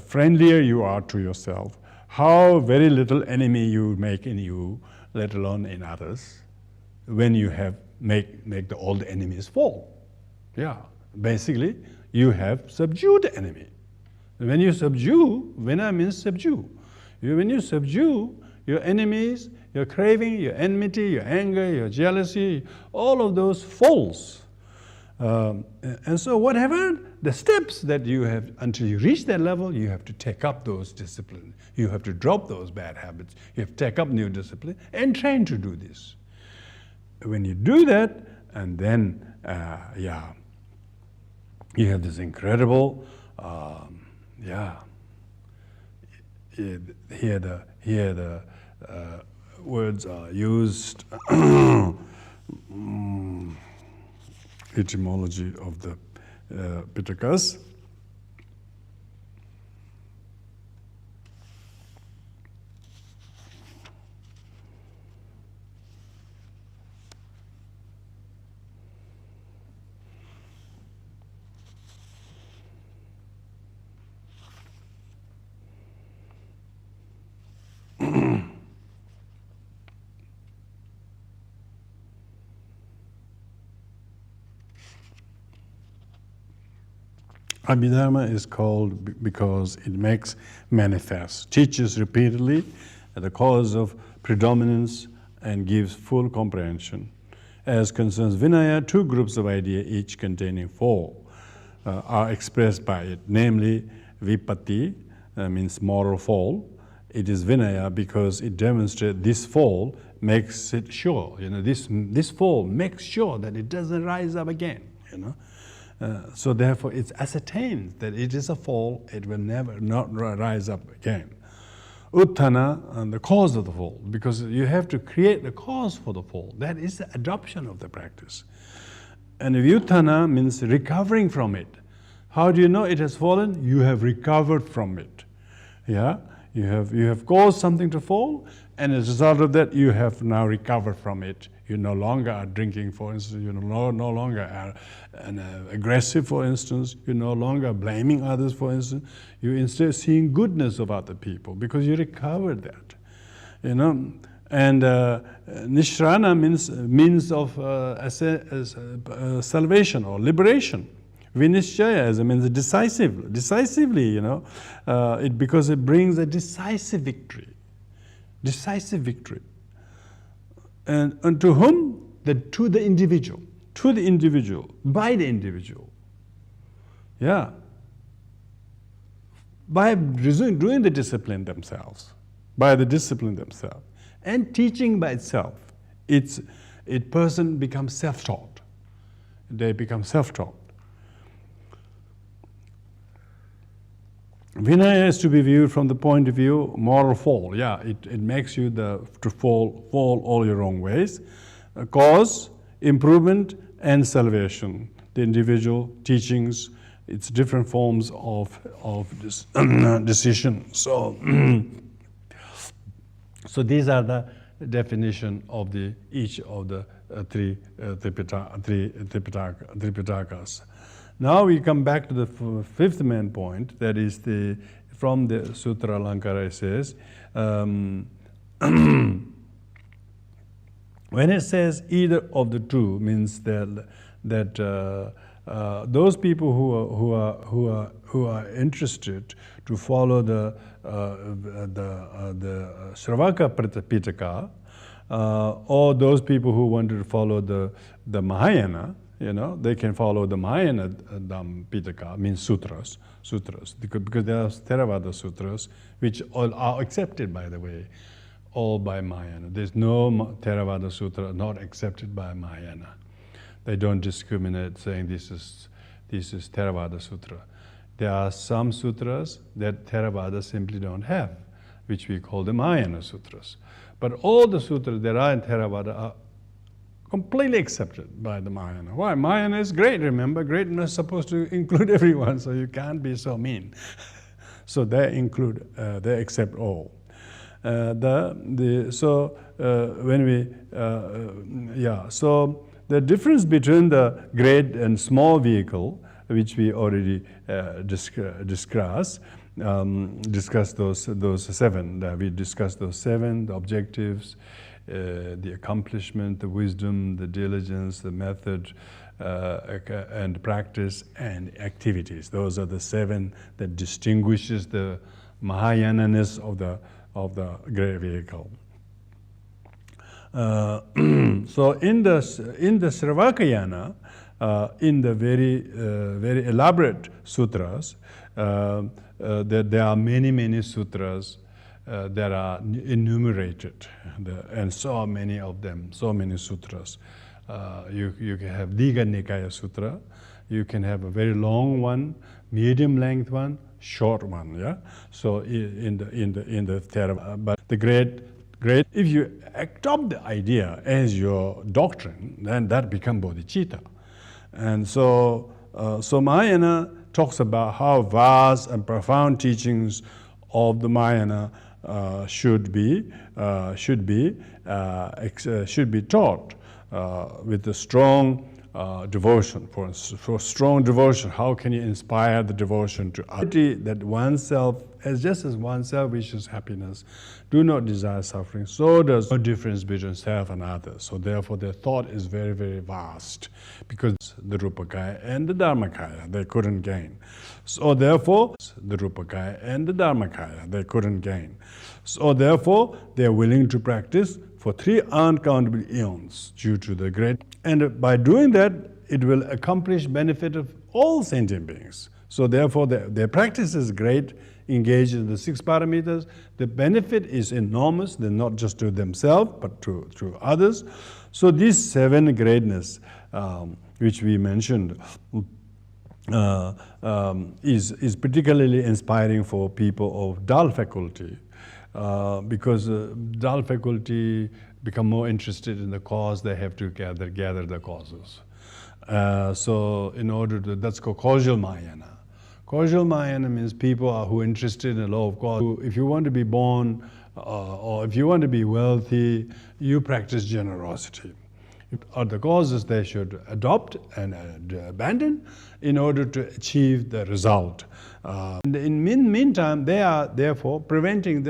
friendlier you are to yourself, how very little enemy you make in you, let alone in others, when you have make all the enemies fall. Yeah, basically, you have subdued the enemy. When you subdue, Vina means subdue. When you subdue your enemies, your craving, your enmity, your anger, your jealousy, all of those falls. And so whatever the steps that you have, until you reach that level, you have to take up those disciplines. You have to drop those bad habits. You have to take up new discipline and train to do this. When you do that, and then, you have this incredible, here the words are used, etymology of the Pitakas. Abhidharma is called because it makes manifest, teaches repeatedly the cause of predominance and gives full comprehension. As concerns Vinaya, two groups of ideas, each containing four, are expressed by it, namely Vipatti, means moral fall. It is Vinaya because it demonstrates this fall makes it sure, this fall makes sure that it doesn't rise up again, So therefore it's ascertained that it is a fall, it will never not rise up again. Utthana, and the cause of the fall, because you have to create the cause for the fall. That is the adoption of the practice. And Vyuthana means recovering from it. How do you know it has fallen? You have recovered from it. Yeah? You have caused something to fall, and as a result of that, you have now recovered from it. You no longer are drinking, for instance. You no longer are aggressive, for instance. You no longer blaming others, for instance. You instead seeing goodness of other people because you recovered that. And Nishrana means of salvation or liberation. Vinishchaya means decisively, because it brings a decisive victory. Decisive victory. And to whom? To the individual, by the individual. Yeah. By doing the discipline themselves, and teaching by itself. It's a person becomes self-taught. They become self-taught. Vinaya is to be viewed from the point of view moral fall. Yeah, it makes you to fall all your wrong ways. Cause, improvement, and salvation. The individual teachings, it's different forms of this decision. So, so these are the definition of each of the three Tripitakas. Now we come back to the fifth main point, that is from the Sutra Alankara. It says, when it says either of the two, means that those people who are interested to follow the Shravaka Pitaka, or those people who wanted to follow the Mahayana, they can follow the Mahayana Pitaka, means sutras, because there are Theravada sutras, which all are accepted, by the way, all by Mahayana. There's no Theravada sutra not accepted by Mahayana. They don't discriminate, saying this is Theravada sutra. There are some sutras that Theravada simply don't have, which we call the Mahayana sutras. But all the sutras that are in Theravada are completely accepted by the Mahayana. Why? Mahayana is great, remember? Greatness is supposed to include everyone, so you can't be so mean. So they accept all. So the difference between the great and small vehicle, which we already discussed those seven. We discussed those seven: the objectives, the accomplishment, the wisdom, the diligence, the method, and practice and activities. Those are the seven that distinguishes the Mahayana-ness of the great vehicle. So in the Sravakayana, in the very elaborate sutras, there are many sutras that are enumerated, and so many of them, so many sutras. You can have Digha Nikaya Sutra, you can have a very long one, medium length one, short one. Yeah. So in the Theravada, but the great, if you adopt the idea as your doctrine, then that becomes bodhicitta. And so Mahayana talks about how vast and profound teachings of the Mahayana should be taught with a strong devotion. For strong devotion, how can you inspire the devotion to others? That oneself, just as oneself wishes happiness, do not desire suffering, so does no difference between self and others. So therefore their thought is very, very vast, because the Rupakaya and the Dharmakaya, they couldn't gain. So therefore, the Rupakaya and the Dharmakaya, they couldn't gain. So therefore, they are willing to practice for 3 uncountable eons due to the great. And by doing that, it will accomplish benefit of all sentient beings. So therefore, their practice is great, engaged in the 6 paramitas. The benefit is enormous, they're not just to themselves, but to others. So these 7 greatness, which we mentioned, is particularly inspiring for people of dull faculty, because dull faculty become more interested in the cause. They have to gather the causes. So in order to, that's called causal Mahayana. Causal Mahayana means people who are interested in the law of cause. If you want to be born, or if you want to be wealthy, you practice generosity. Are the causes they should adopt and abandon in order to achieve the result. In the meantime, they are therefore preventing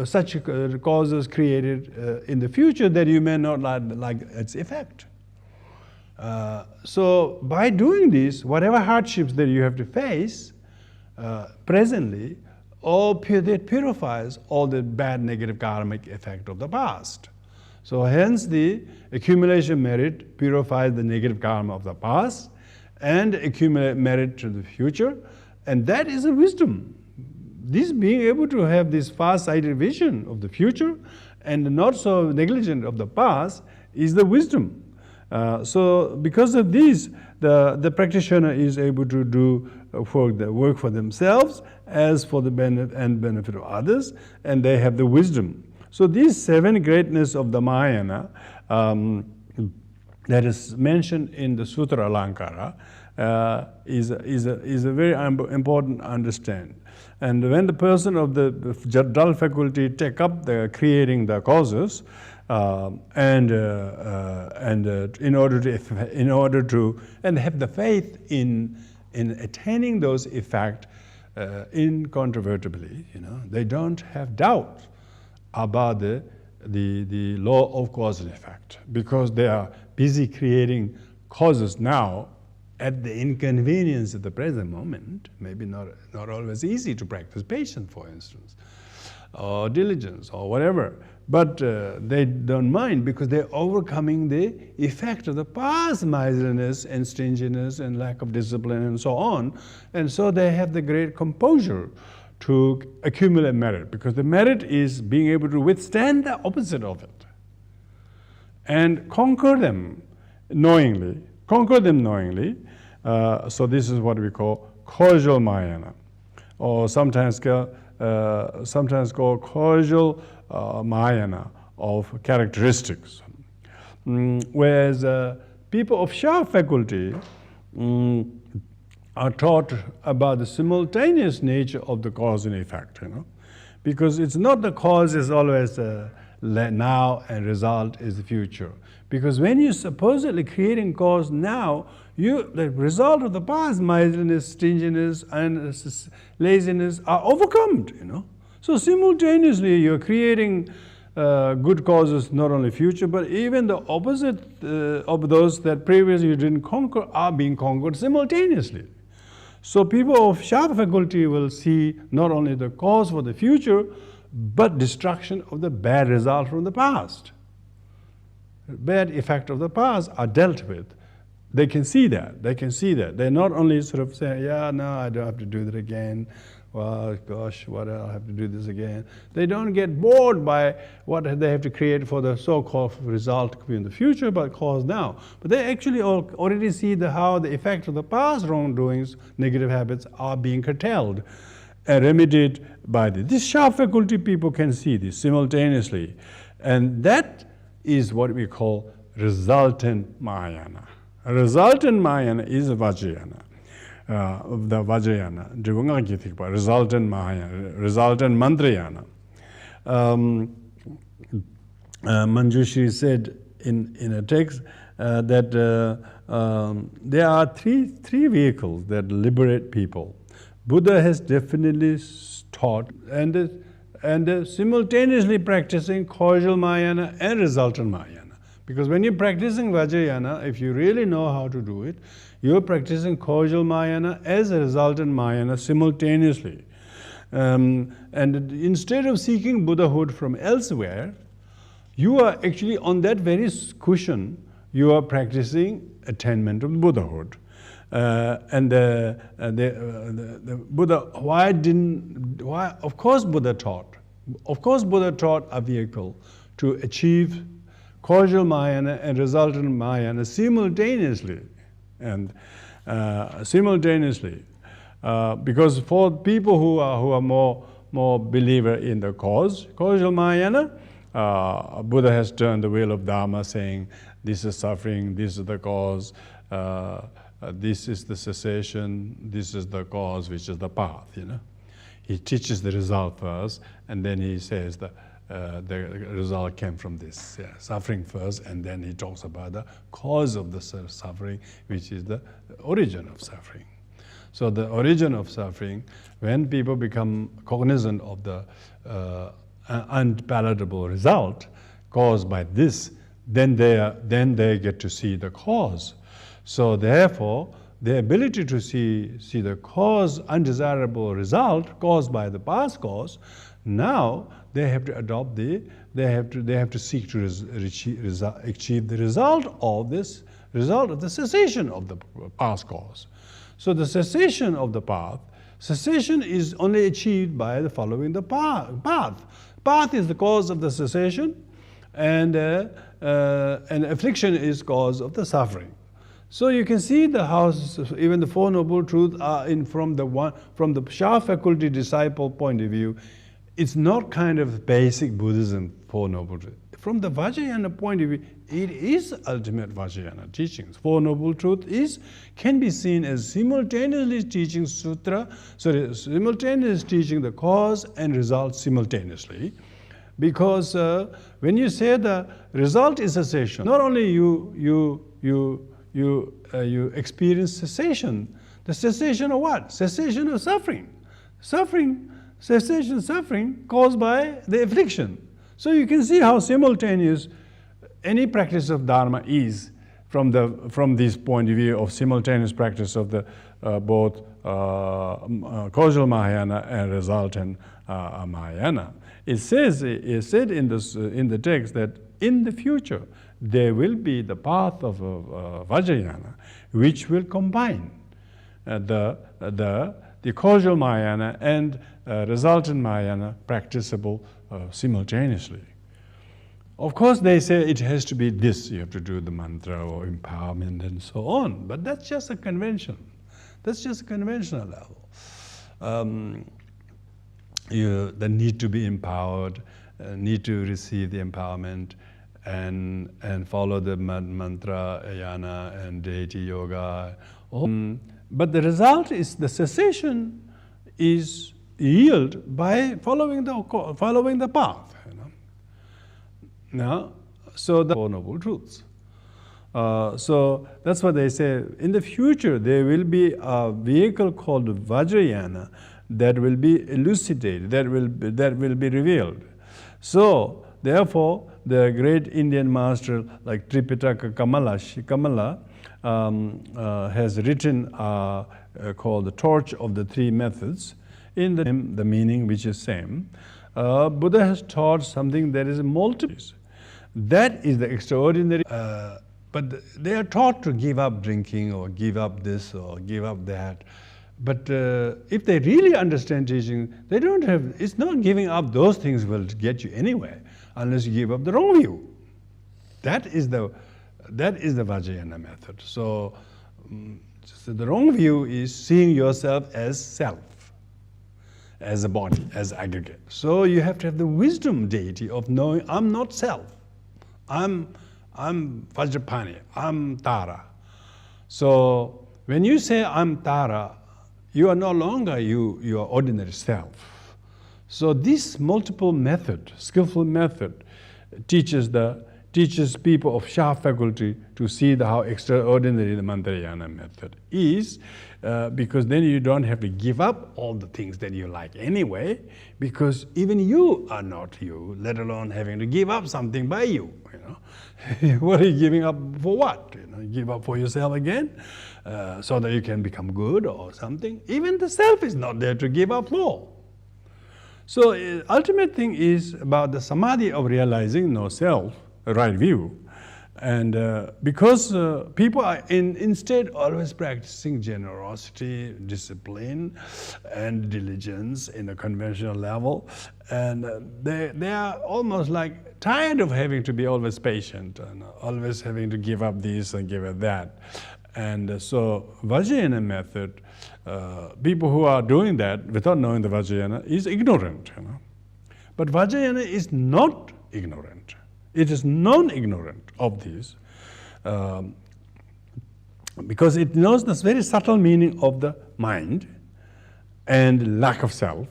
such causes created in the future that you may not like its effect. So by doing this, whatever hardships that you have to face presently, that purifies all the bad negative karmic effect of the past. So hence the accumulation merit purifies the negative karma of the past and accumulate merit to the future, and that is a wisdom. this being able to have this far-sighted vision of the future and not so negligent of the past is the wisdom. So because of this, the practitioner is able to do work for themselves as for the benefit of others, and they have the wisdom. So these 7 greatness of the Mahayana that is mentioned in the Sutra Alankara is a very important understand. And when the person of the dull faculty take up the creating the causes, in order to and have the faith in attaining those effects incontrovertibly, they don't have doubt about the law of cause and effect, because they are busy creating causes now at the inconvenience of the present moment. Maybe not always easy to practice patience, for instance, or diligence, or whatever. But they don't mind, because they're overcoming the effect of the past miserliness and stinginess and lack of discipline and so on. And so they have the great composure to accumulate merit, because the merit is being able to withstand the opposite of it and conquer them knowingly. So this is what we call causal Mahayana, or sometimes called causal Mahayana of characteristics. Whereas people of sharp faculty are taught about the simultaneous nature of the cause and effect, because it's not the cause is always now and result is the future. Because when you're supposedly creating cause now, the result of the past, miserliness, stinginess, and laziness are overcome, So simultaneously you're creating good causes, not only future, but even the opposite of those that previously you didn't conquer are being conquered simultaneously. So people of sharp faculty will see not only the cause for the future, but destruction of the bad result from the past. Bad effect of the past are dealt with. They can see that. They're not only sort of saying, yeah, no, I don't have to do that again. Well, gosh, what, I'll have to do this again. They don't get bored by what they have to create for the so-called result in the future, but cause now. But they actually already see how the effect of the past wrongdoings, negative habits, are being curtailed and remedied by this. These sharp faculty people can see this simultaneously. And that is what we call resultant Mahayana. A resultant Mahayana is a Vajrayana. The Vajrayana, resultant Mahayana, resultant Mantrayana. Manjushri said in a text that there are three vehicles that liberate people. Buddha has definitely taught and simultaneously practicing causal Mahayana and resultant Mahayana. Because when you're practicing Vajrayana, if you really know how to do it, you're practicing causal Mahayana as a resultant Mahayana simultaneously. And instead of seeking Buddhahood from elsewhere, you are actually on that very cushion, you are practicing attainment of Buddhahood. And the Buddha, of course Buddha taught a vehicle to achieve causal Mahayana and resultant Mahayana simultaneously. Because for people who are more believer in the causal Mahayana, Buddha has turned the wheel of Dharma, saying this is suffering, this is the cause, this is the cessation, this is the cause, which is the path. He teaches the result first, and then he says the result came from this, suffering first, and then he talks about the cause of the suffering, which is the origin of suffering. So the origin of suffering, when people become cognizant of the unpalatable result caused by this, then they get to see the cause. So therefore, the ability to see the cause, undesirable result caused by the past cause, now they have to adopt they have to seek to achieve the result of the cessation of the past cause. So the cessation of the path, Cessation is only achieved by the following the path. Path is the cause of the cessation, and affliction is cause of the suffering. So you can see the house, even the Four Noble Truths are from the Shah faculty disciple point of view. It's not kind of basic Buddhism, Four Noble Truths. From the Vajrayana point of view, it is ultimate Vajrayana teachings. Four Noble Truths can be seen as simultaneously teaching simultaneously teaching the cause and result simultaneously. Because when you say the result is cessation, not only you experience cessation. The cessation of what? Cessation of suffering. Suffering caused by the affliction. So you can see how simultaneous any practice of Dharma is from this point of view of simultaneous practice of the both causal Mahayana and resultant Mahayana. It said in the text that in the future there will be the path of Vajrayana, which will combine the causal Mahayana and resultant Mahayana practicable simultaneously. Of course, they say it has to be this, you have to do the mantra or empowerment and so on, but that's just a convention. That's just a conventional level. The need to be empowered, need to receive the empowerment, and follow the mantra, ayana, and deity yoga. But the result is the cessation is yield by following the path. Now, so the Four Noble Truths. So that's what they say. In the future, there will be a vehicle called Vajrayana that will be elucidated, that will be revealed. So therefore, the great Indian master like Tripitaka Kamala has written called the Torch of the Three Methods. In the meaning which is same, Buddha has taught something that is multiple. That is the extraordinary. But they are taught to give up drinking or give up this or give up that. But if they really understand teaching, they don't have. It's not giving up those things will get you anywhere unless you give up the wrong view. That is the Vajrayana method. So the wrong view is seeing yourself as self, as a body, as aggregate. So you have to have the wisdom deity of knowing I'm not self. I'm Vajrapani, I'm Tara. So when you say I'm Tara, you are no longer your ordinary self. So this multiple method, skillful method, teaches people of Shah faculty to see how extraordinary the Mantrayana method is, because then you don't have to give up all the things that you like anyway, because even you are not you, let alone having to give up something by you. What are you giving up for what? Give up for yourself again, so that you can become good or something. Even the self is not there to give up for. So ultimate thing is about the samadhi of realizing no self, right view. And because people are instead always practicing generosity, discipline, and diligence in a conventional level, and they are almost like tired of having to be always patient and always having to give up this and give up that. And so Vajrayana method, people who are doing that without knowing the Vajrayana is ignorant. But Vajrayana is not ignorant. It is non-ignorant of these, because it knows this very subtle meaning of the mind and lack of self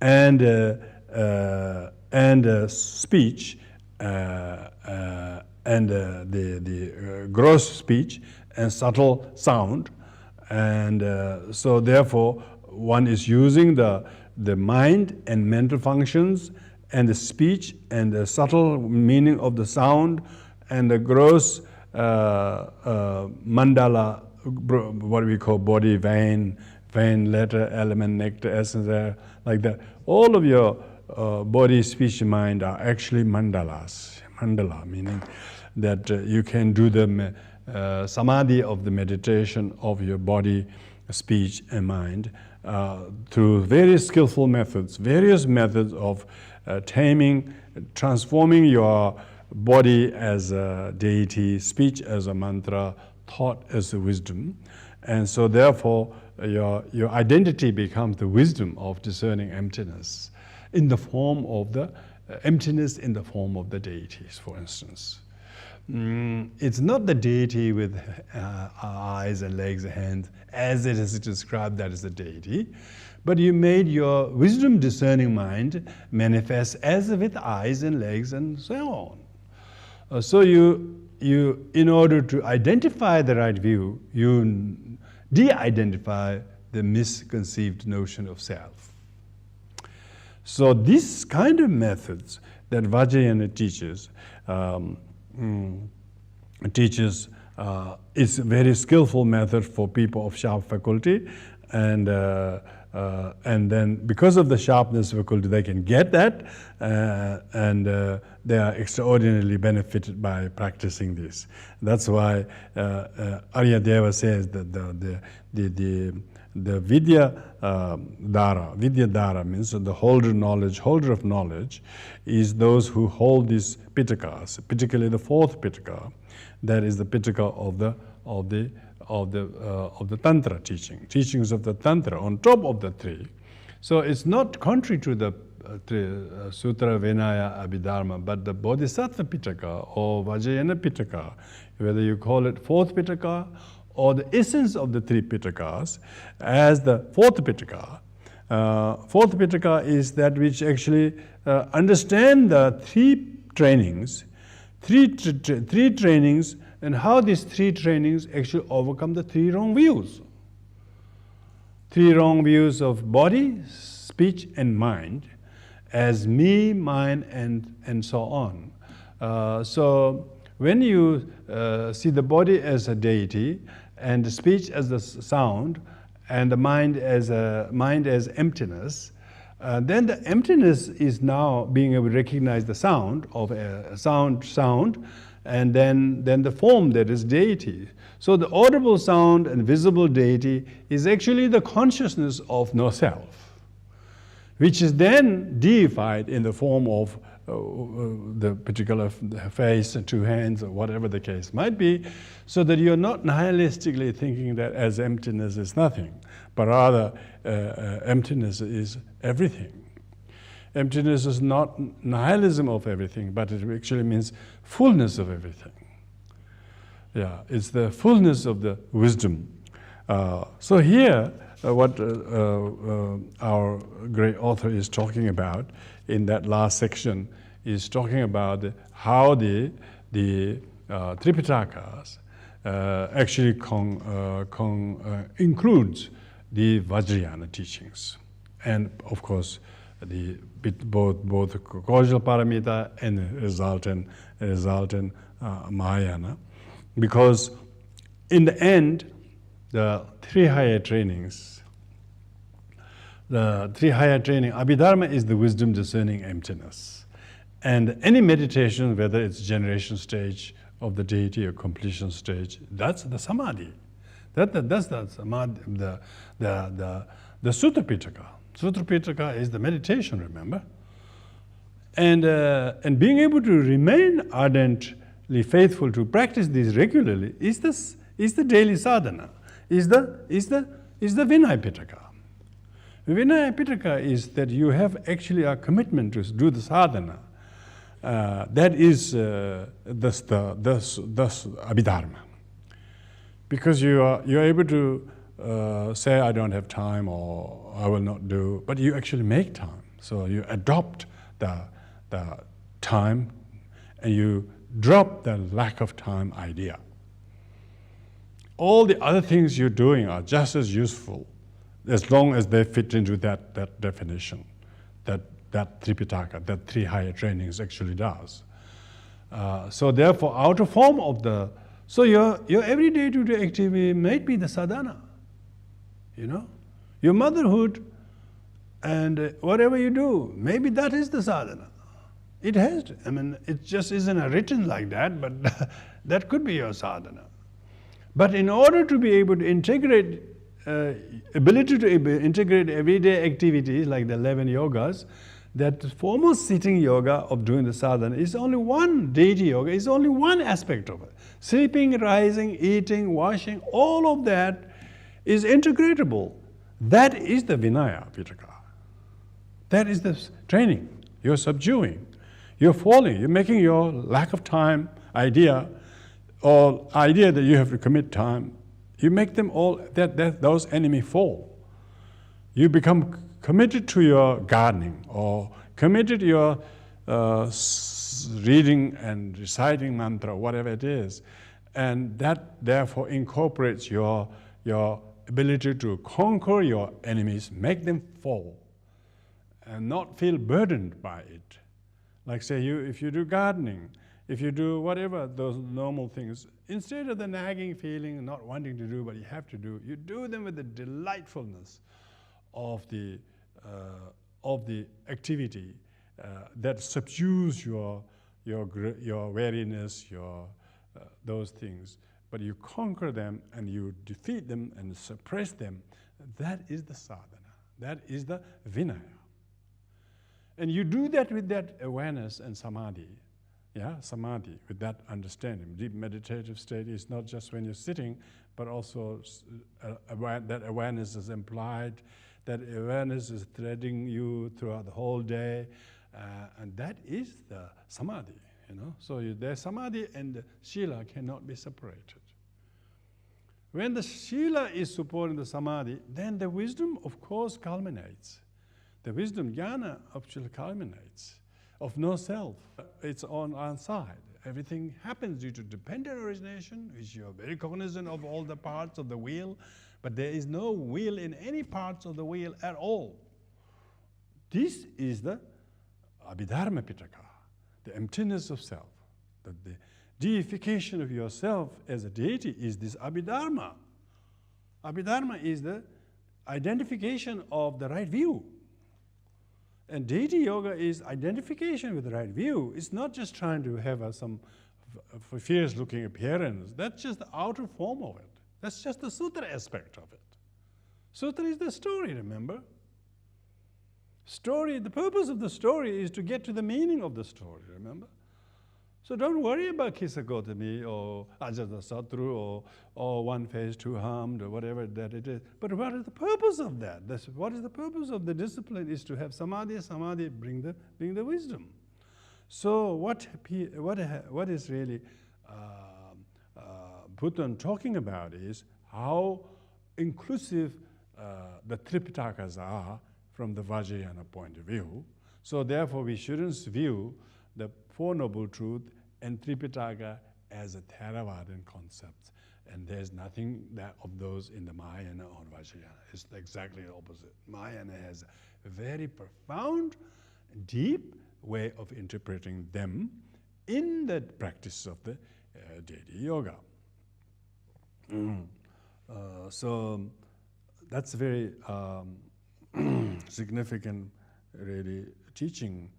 and speech and the gross speech and subtle sound, and so therefore one is using the mind and mental functions and the speech and the subtle meaning of the sound and the gross mandala, what we call body, vein, letter, element, nectar, essence, like that. All of your body, speech, and mind are actually mandalas. Mandala, meaning that you can do the samadhi of the meditation of your body speech, and mind through various skillful methods, various methods of taming, transforming your body as a deity, speech as a mantra, thought as a wisdom. And so therefore, your identity becomes the wisdom of discerning emptiness in the form of the emptiness in the form of the deities, for instance. It's not the deity with eyes and legs and hands as it is described, that is the deity, but you made your wisdom discerning mind manifest as with eyes and legs and so on. So you, in order to identify the right view, you de-identify the misconceived notion of self. So this kind of methods that Vajrayana teaches, is a very skillful method for people of sharp faculty, and then because of the sharpness of faculty, they can get that, and they are extraordinarily benefited by practicing this. That's why Aryadeva says that the Vidya Dhara means the holder of knowledge, is those who hold these Pitakas, particularly the fourth Pitaka, that is the Pitaka of the Tantra teachings of the Tantra on top of the three. So it's not contrary to the Sutra, Vinaya, Abhidharma, but the Bodhisattva Pitaka or Vajrayana Pitaka, whether you call it fourth Pitaka or the essence of the three Pitakas as the fourth Pitaka. Fourth Pitaka is that which actually understand the three trainings, and how these three trainings actually overcome the three wrong views. Three wrong views of body, speech, and mind as me, mine, and so on. So when you see the body as a deity, and the speech as the sound, and the mind as emptiness, then the emptiness is now being able to recognize the sound of a sound, and then the form that is deity. So the audible sound and visible deity is actually the consciousness of no self, which is then deified in the form of the particular face and two hands or whatever the case might be, so that you're not nihilistically thinking that as emptiness is nothing, but rather emptiness is everything. Emptiness is not nihilism of everything, but it actually means fullness of everything. Yeah, it's the fullness of the wisdom. So here, what our great author is talking about in that last section is talking about how the Tripitakas actually includes the Vajrayana teachings, and of course both causal paramita and resultant Mahayana, because in the end the three higher trainings, Abhidharma is the wisdom discerning emptiness. And any meditation, whether it's generation stage of the deity or completion stage, that's the samadhi. That's the samadhi, the Sutra Pitaka. Sutra Pitaka is the meditation, remember? And being able to remain ardently faithful to practice this regularly is the daily sadhana, is the Vinaya Pitaka. Vinaya Pitaka is that you have actually a commitment to do the sadhana. That is thus Abhidharma. Because you are able to say, I don't have time or I will not do, but you actually make time. So you adopt the time and you drop the lack of time idea. All the other things you're doing are just as useful as long as they fit into that definition, that Tripitaka, that three higher trainings actually does. So therefore, outer form of so your everyday to-day activity might be the sadhana, your motherhood and whatever you do, maybe that is the sadhana. It has to, it just isn't written like that, but that could be your sadhana. But in order to be able to integrate ability to integrate everyday activities like the 11 yogas, that formal sitting yoga of doing the sadhana is only one, deity yoga is only one aspect of it. Sleeping, rising, eating, washing, all of that is integratable. That is the Vinaya Pitaka. That is the training. You're subduing, you're falling, you're making your lack of time idea, or idea that you have to commit time, you make them all, those enemy fall. You become committed to your gardening, or committed to your reading and reciting mantra, whatever it is, and that therefore incorporates your ability to conquer your enemies, make them fall, and not feel burdened by it. Like say, if you do gardening, if you do whatever, those normal things, instead of the nagging feeling, not wanting to do what you have to do, you do them with the delightfulness of the activity that subdues your weariness, those things. But you conquer them and you defeat them and suppress them. That is the sadhana. That is the Vinaya. And you do that with that awareness and samadhi. Yeah, samadhi, with that understanding. Deep meditative state is not just when you're sitting, but also that awareness is implied, that awareness is threading you throughout the whole day, and that is the samadhi, you know. So the samadhi and the shila cannot be separated. When the shila is supporting the samadhi, then the wisdom, of course, culminates. The wisdom, jnana, actually culminates. Of no self, it's on one side. Everything happens due to dependent origination, which you are very cognizant of all the parts of the wheel, but there is no wheel in any parts of the wheel at all. This is the Abhidharma Pitaka, the emptiness of self. The deification of yourself as a deity is this Abhidharma. Abhidharma is the identification of the right view. And deity yoga is identification with the right view. It's not just trying to have some fierce-looking appearance. That's just the outer form of it. That's just the sutra aspect of it. Sutra is the story, remember? Story, the purpose of the story is to get to the meaning of the story, remember? So don't worry about Kisagotami or Ajatasatru or one face, two harmed or whatever that it is. But what is the purpose of that? What is the purpose of the discipline is to have samadhi, bring the wisdom. So what is really Buton talking about is how inclusive the Tripitakas are from the Vajrayana point of view. So therefore we shouldn't view the Four Noble Truths and Tripitaka as a Theravadan concept. And there's nothing of those in the Mahayana or Vajrayana. It's exactly the opposite. Mahayana has a very profound, deep way of interpreting them in the practice of the deity yoga. So that's very significant, really, teaching.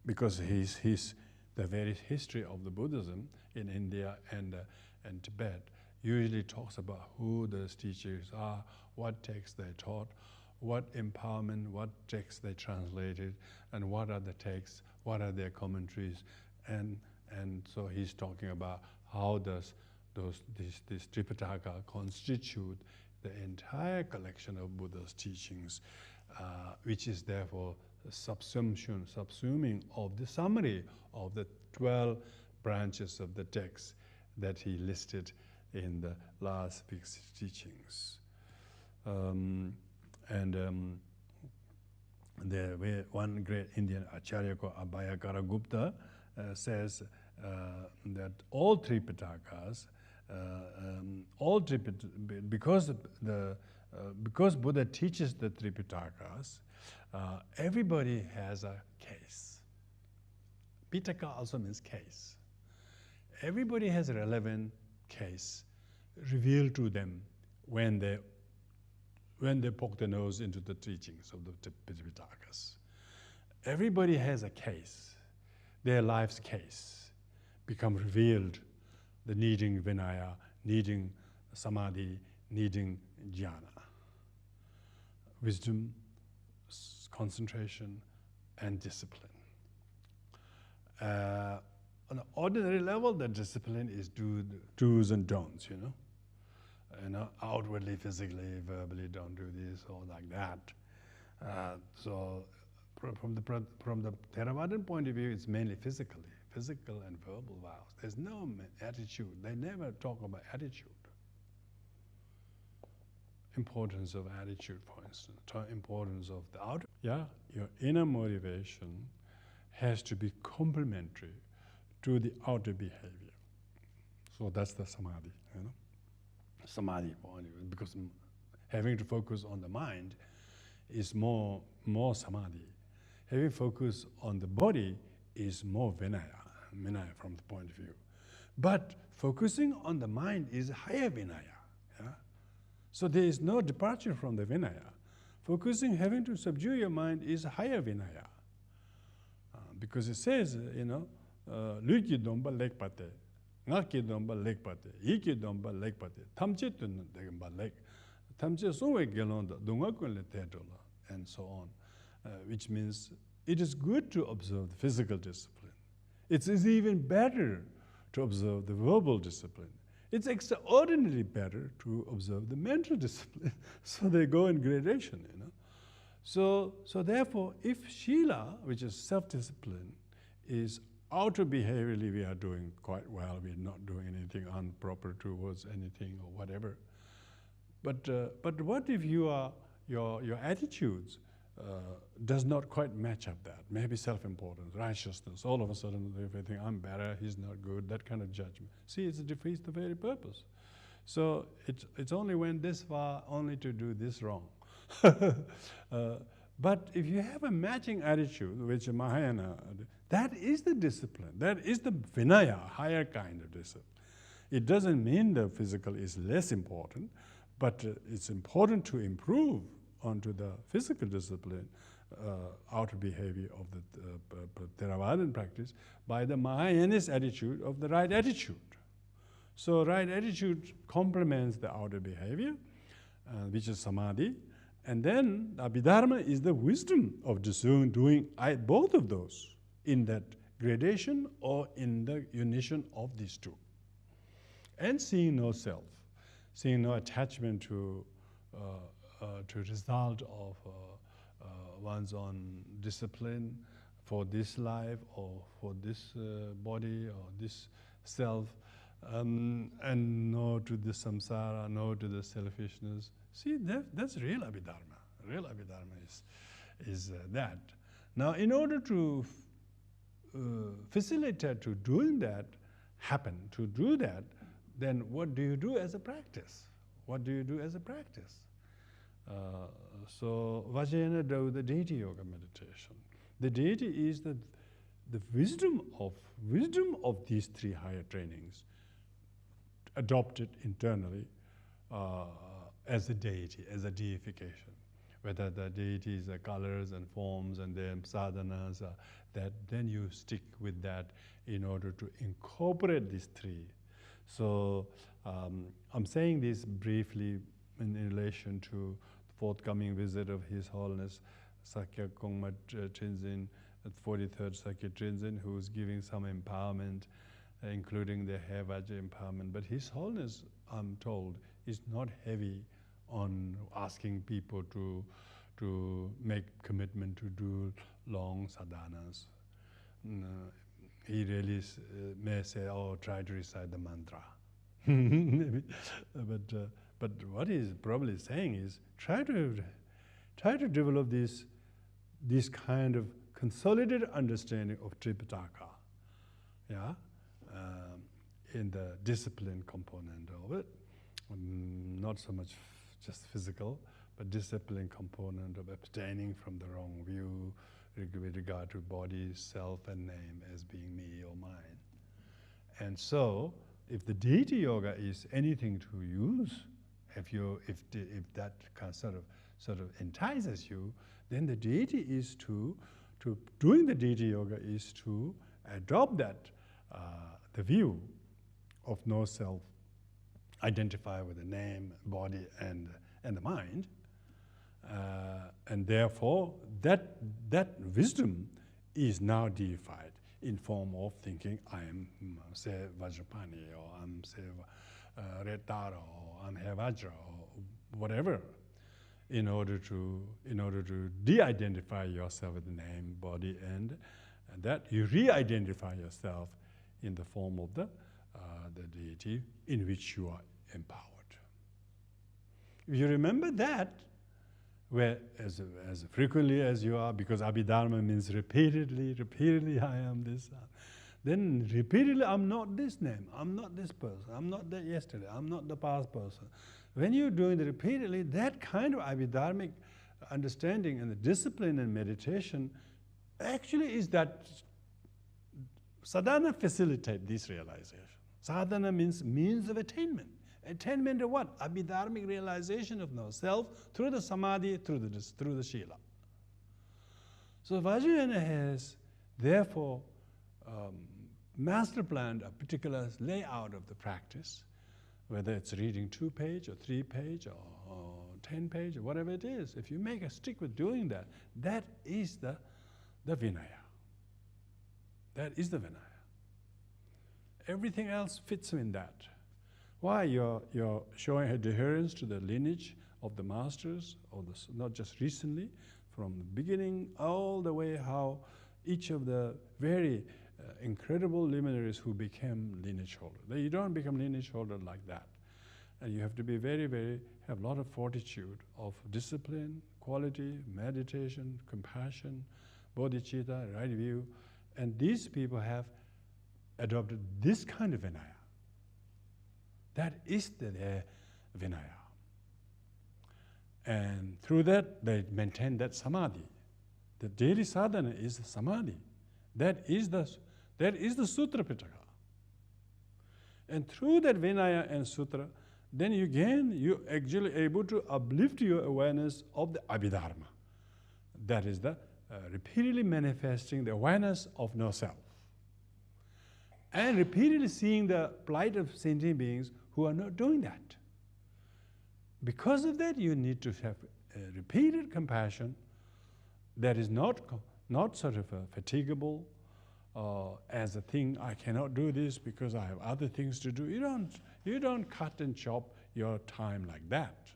Because the very history of the Buddhism in India and Tibet usually talks about who those teachers are, what texts they taught, what empowerment, what texts they translated, and what are the texts, what are their commentaries, and so he's talking about how does this Tripitaka constitute the entire collection of Buddha's teachings, which is therefore subsuming of the summary of the 12 branches of the text that he listed in the last week's teachings. One great Indian Acharya called Abhayakara Gupta says that all Tripitakas, because Buddha teaches the Tripitakas, everybody has a case. Pitaka also means case. Everybody has a relevant case revealed to them when they poke their nose into the teachings of the Pitakas. Everybody has a case. Their life's case become revealed, the needing Vinaya, needing samadhi needing jhana. Wisdom, concentration, and discipline. On an ordinary level, the discipline is do's and don'ts, outwardly, physically, verbally, don't do this or like that. So from the Theravadan point of view, it's mainly physical and verbal vows. There's no attitude. They never talk about attitude. Importance of attitude, for instance, importance of the outer. Yeah, your inner motivation has to be complementary to the outer behavior. So that's the samadhi, Samadhi point of view, because having to focus on the mind is more samadhi. Having focus on the body is more vinaya from the point of view. But focusing on the mind is higher vinaya. Yeah? So there is no departure from the vinaya. Having to subdue your mind is higher vinaya. Because it says, Lu ki domba lek pate, nga ki domba lek pate, yi ki domba lek pate, tamche tun domba lek, tamche sowe gelonda, dunga kun le tedola, and so on. Which means it is good to observe the physical discipline. It is even better to observe the verbal discipline. It's extraordinarily better to observe the mental discipline. So they go in gradation, So therefore, if Shila, which is self-discipline, is outer behaviorally we are doing quite well, we're not doing anything improper towards anything or whatever. But what if your attitudes does not quite match up that? Maybe self-importance, righteousness, all of a sudden they think I'm better, he's not good, that kind of judgment. See, it defeats the very purpose. So it's only went this far only to do this wrong. But if you have a matching attitude, which Mahayana, that is the discipline, that is the vinaya, higher kind of discipline. It doesn't mean the physical is less important, but it's important to improve onto the physical discipline, outer behavior of the Theravadan practice by the Mahayanist attitude of the right attitude. So right attitude complements the outer behavior, which is samadhi, and then Abhidharma is the wisdom of doing both of those in that gradation or in the unition of these two. And seeing no self, seeing no attachment to result of one's own discipline for this life or for this body or this self, and no to the samsara, no to the selfishness. See, that's real Abhidharma. Real Abhidharma is that. Now, in order to facilitate to doing that, then what do you do as a practice? What do you do as a practice? So, Vajrayana do the deity yoga meditation. The deity is the wisdom of these three higher trainings, adopted internally as a deity, as a deification. Whether the deities are colors and forms and their sadhanas, then you stick with that in order to incorporate these three. So I'm saying this briefly in relation to the forthcoming visit of His Holiness Sakya Kongma Trinzin, the 43rd Sakya Trinzin, who is giving some empowerment, including the Hevaja empowerment. But His Holiness, I'm told, is not heavy on asking people to make commitment to do long sadhanas. He really may say, "Oh, try to recite the mantra." Maybe, but what he's probably saying is try to develop this kind of consolidated understanding of Tripitaka, in the discipline component of it, not so much just physical, but discipline component of abstaining from the wrong view with regard to body, self, and name as being me or mine. And so, if the deity yoga is anything to use, if that kind of sort of entices you, then the deity is doing the deity yoga is to adopt that the view of no self identify with the name, body, and the mind. And therefore, that wisdom is now deified in form of thinking, I am, say, Vajrapani, or I'm, say, Red Tara, or I'm Vajra, or whatever, in order to de-identify yourself with the name, body, and that you re-identify yourself in the form of the deity in which you are empowered. If you remember that, where as frequently as you are, because Abhidharma means repeatedly I am this, then repeatedly I'm not this name, I'm not this person, I'm not that yesterday, I'm not the past person. When you're doing it repeatedly, that kind of Abhidharmic understanding and the discipline and meditation actually is that sadhana facilitate this realization. Sadhana means means of attainment. Attainment of what? Abhidharmic realization of no self through the samadhi, through the shila. So Vajrayana has therefore master planned a particular layout of the practice, whether it's reading 2-page or 3-page or 10-page or whatever it is. If you make a stick with doing that, that is the Vinaya. That is the Vinaya. Everything else fits in that. Why? You're showing adherence to the lineage of the masters, not just recently, from the beginning all the way how each of the very incredible luminaries who became lineage holders. You don't become lineage holder like that. And you have to be have a lot of fortitude of discipline, quality, meditation, compassion, bodhicitta, right view. And these people have adopted this kind of Vinaya. That is their Vinaya. And through that, they maintain that samadhi. The daily sadhana is samadhi. That is the Sutra Pitaka. And through that Vinaya and Sutra, then you're actually able to uplift your awareness of the Abhidharma. That is the repeatedly manifesting the awareness of no self. And repeatedly seeing the plight of sentient beings who are not doing that. Because of that, you need to have a repeated compassion that is not sort of fatigable as a thing, I cannot do this because I have other things to do. You don't cut and chop your time like that.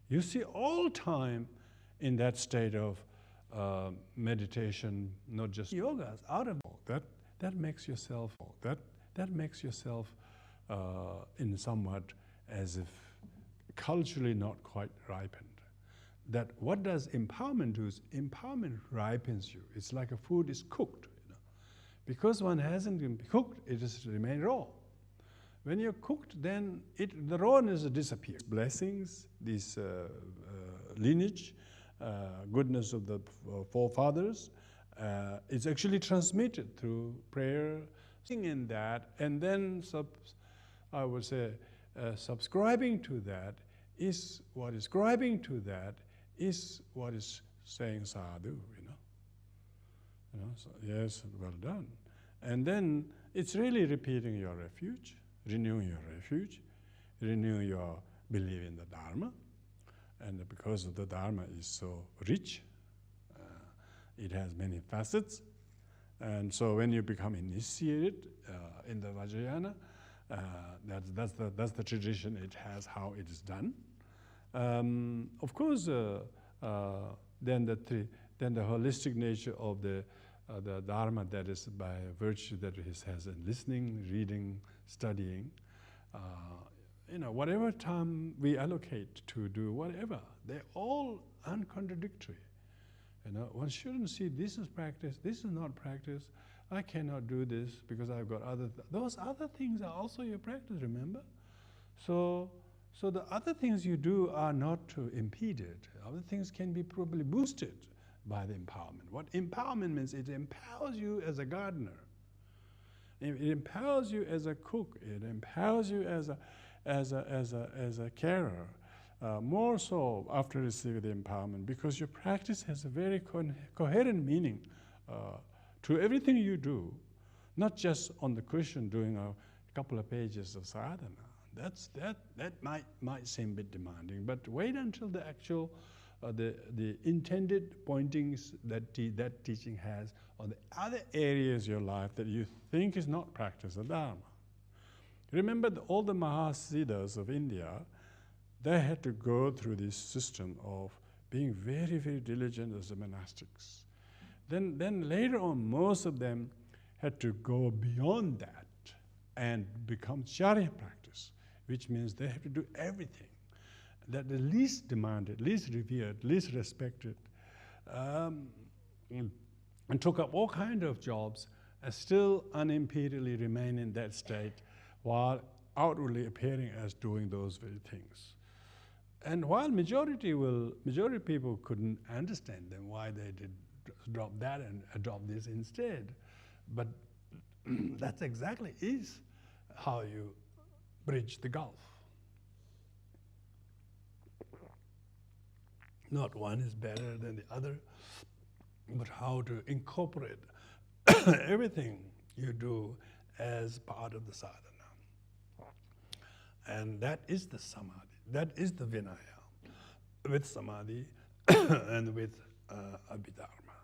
You see all time in that state of meditation, not just yogas, out of that makes yourself in somewhat as if culturally not quite ripened. That what does empowerment do is empowerment ripens you. It's like a food is cooked. Because one hasn't been cooked, it just remains raw. When you're cooked, then the rawness disappears. Blessings, this lineage, goodness of the forefathers, it's actually transmitted through prayer, in that, and then I would say subscribing to that is what is saying sadhu, so yes, well done. And then it's really repeating your refuge, renewing your refuge, renewing your belief in the Dharma. And because of the Dharma is so rich, it has many facets. And so when you become initiated in the Vajrayana, that's the tradition it has, how it is done. Of course, then the holistic nature of the Dharma, that is by virtue that it has in listening, reading, studying, whatever time we allocate to do whatever, they're all uncontradictory. One shouldn't see this is practice, this is not practice. I cannot do this because I've got those other things are also your practice, remember? So the other things you do are not to impede it. Other things can be probably boosted by the empowerment. What empowerment means, it empowers you as a gardener. It empowers you as a cook. It empowers you as a carer. More so after receiving the empowerment, because your practice has a very coherent meaning to everything you do, not just on the cushion doing a couple of pages of sadhana. That might seem a bit demanding, but wait until the actual, the intended pointings that that teaching has on the other areas of your life that you think is not practice of Dharma. Remember, all the Mahasiddhas of India, they had to go through this system of being very, very diligent as the monastics. Then later on, most of them had to go beyond that and become Charya practice, which means they have to do everything that the least demanded, least revered, least respected, and took up all kinds of jobs and still unimpededly remain in that state while outwardly appearing as doing those very things. And while majority people couldn't understand them, why they did drop that and adopt this instead. But that exactly is how you bridge the gulf. Not one is better than the other, but how to incorporate everything you do as part of the sadhana. And that is the samadhi, that is the vinaya, with samadhi and with abhidharma.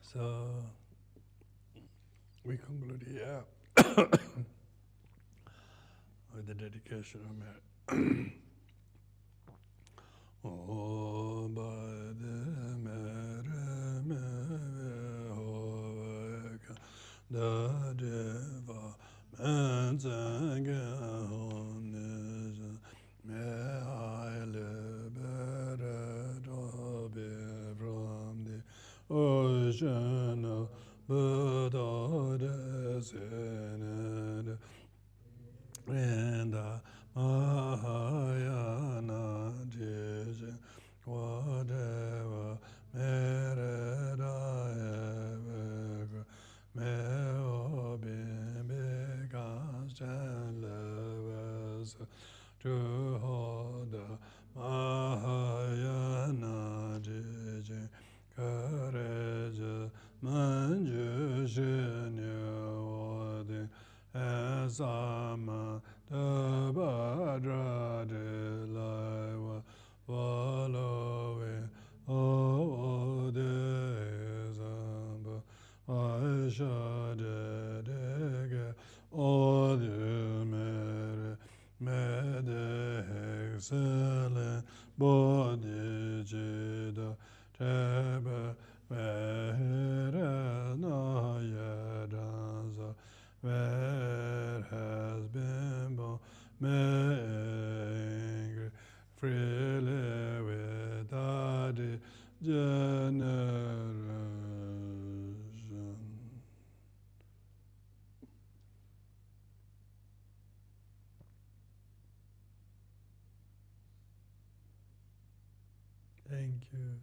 So we conclude here with the dedication of merit. Om Bade Mere Mehoveka Da Deva Menzenge Honesa Me Haile Bere Dobe from the ocean of Buddha descended and Mahayana teaching whatever merit I ever may be because and levels to hold the Mahayana teaching courage manju shinyawadi asama tabadra de laiwa following all days Aisha de dege all the mere mede excellent body jida tebe Where no yadaza, where has been born, angry, freely without generation. Thank you.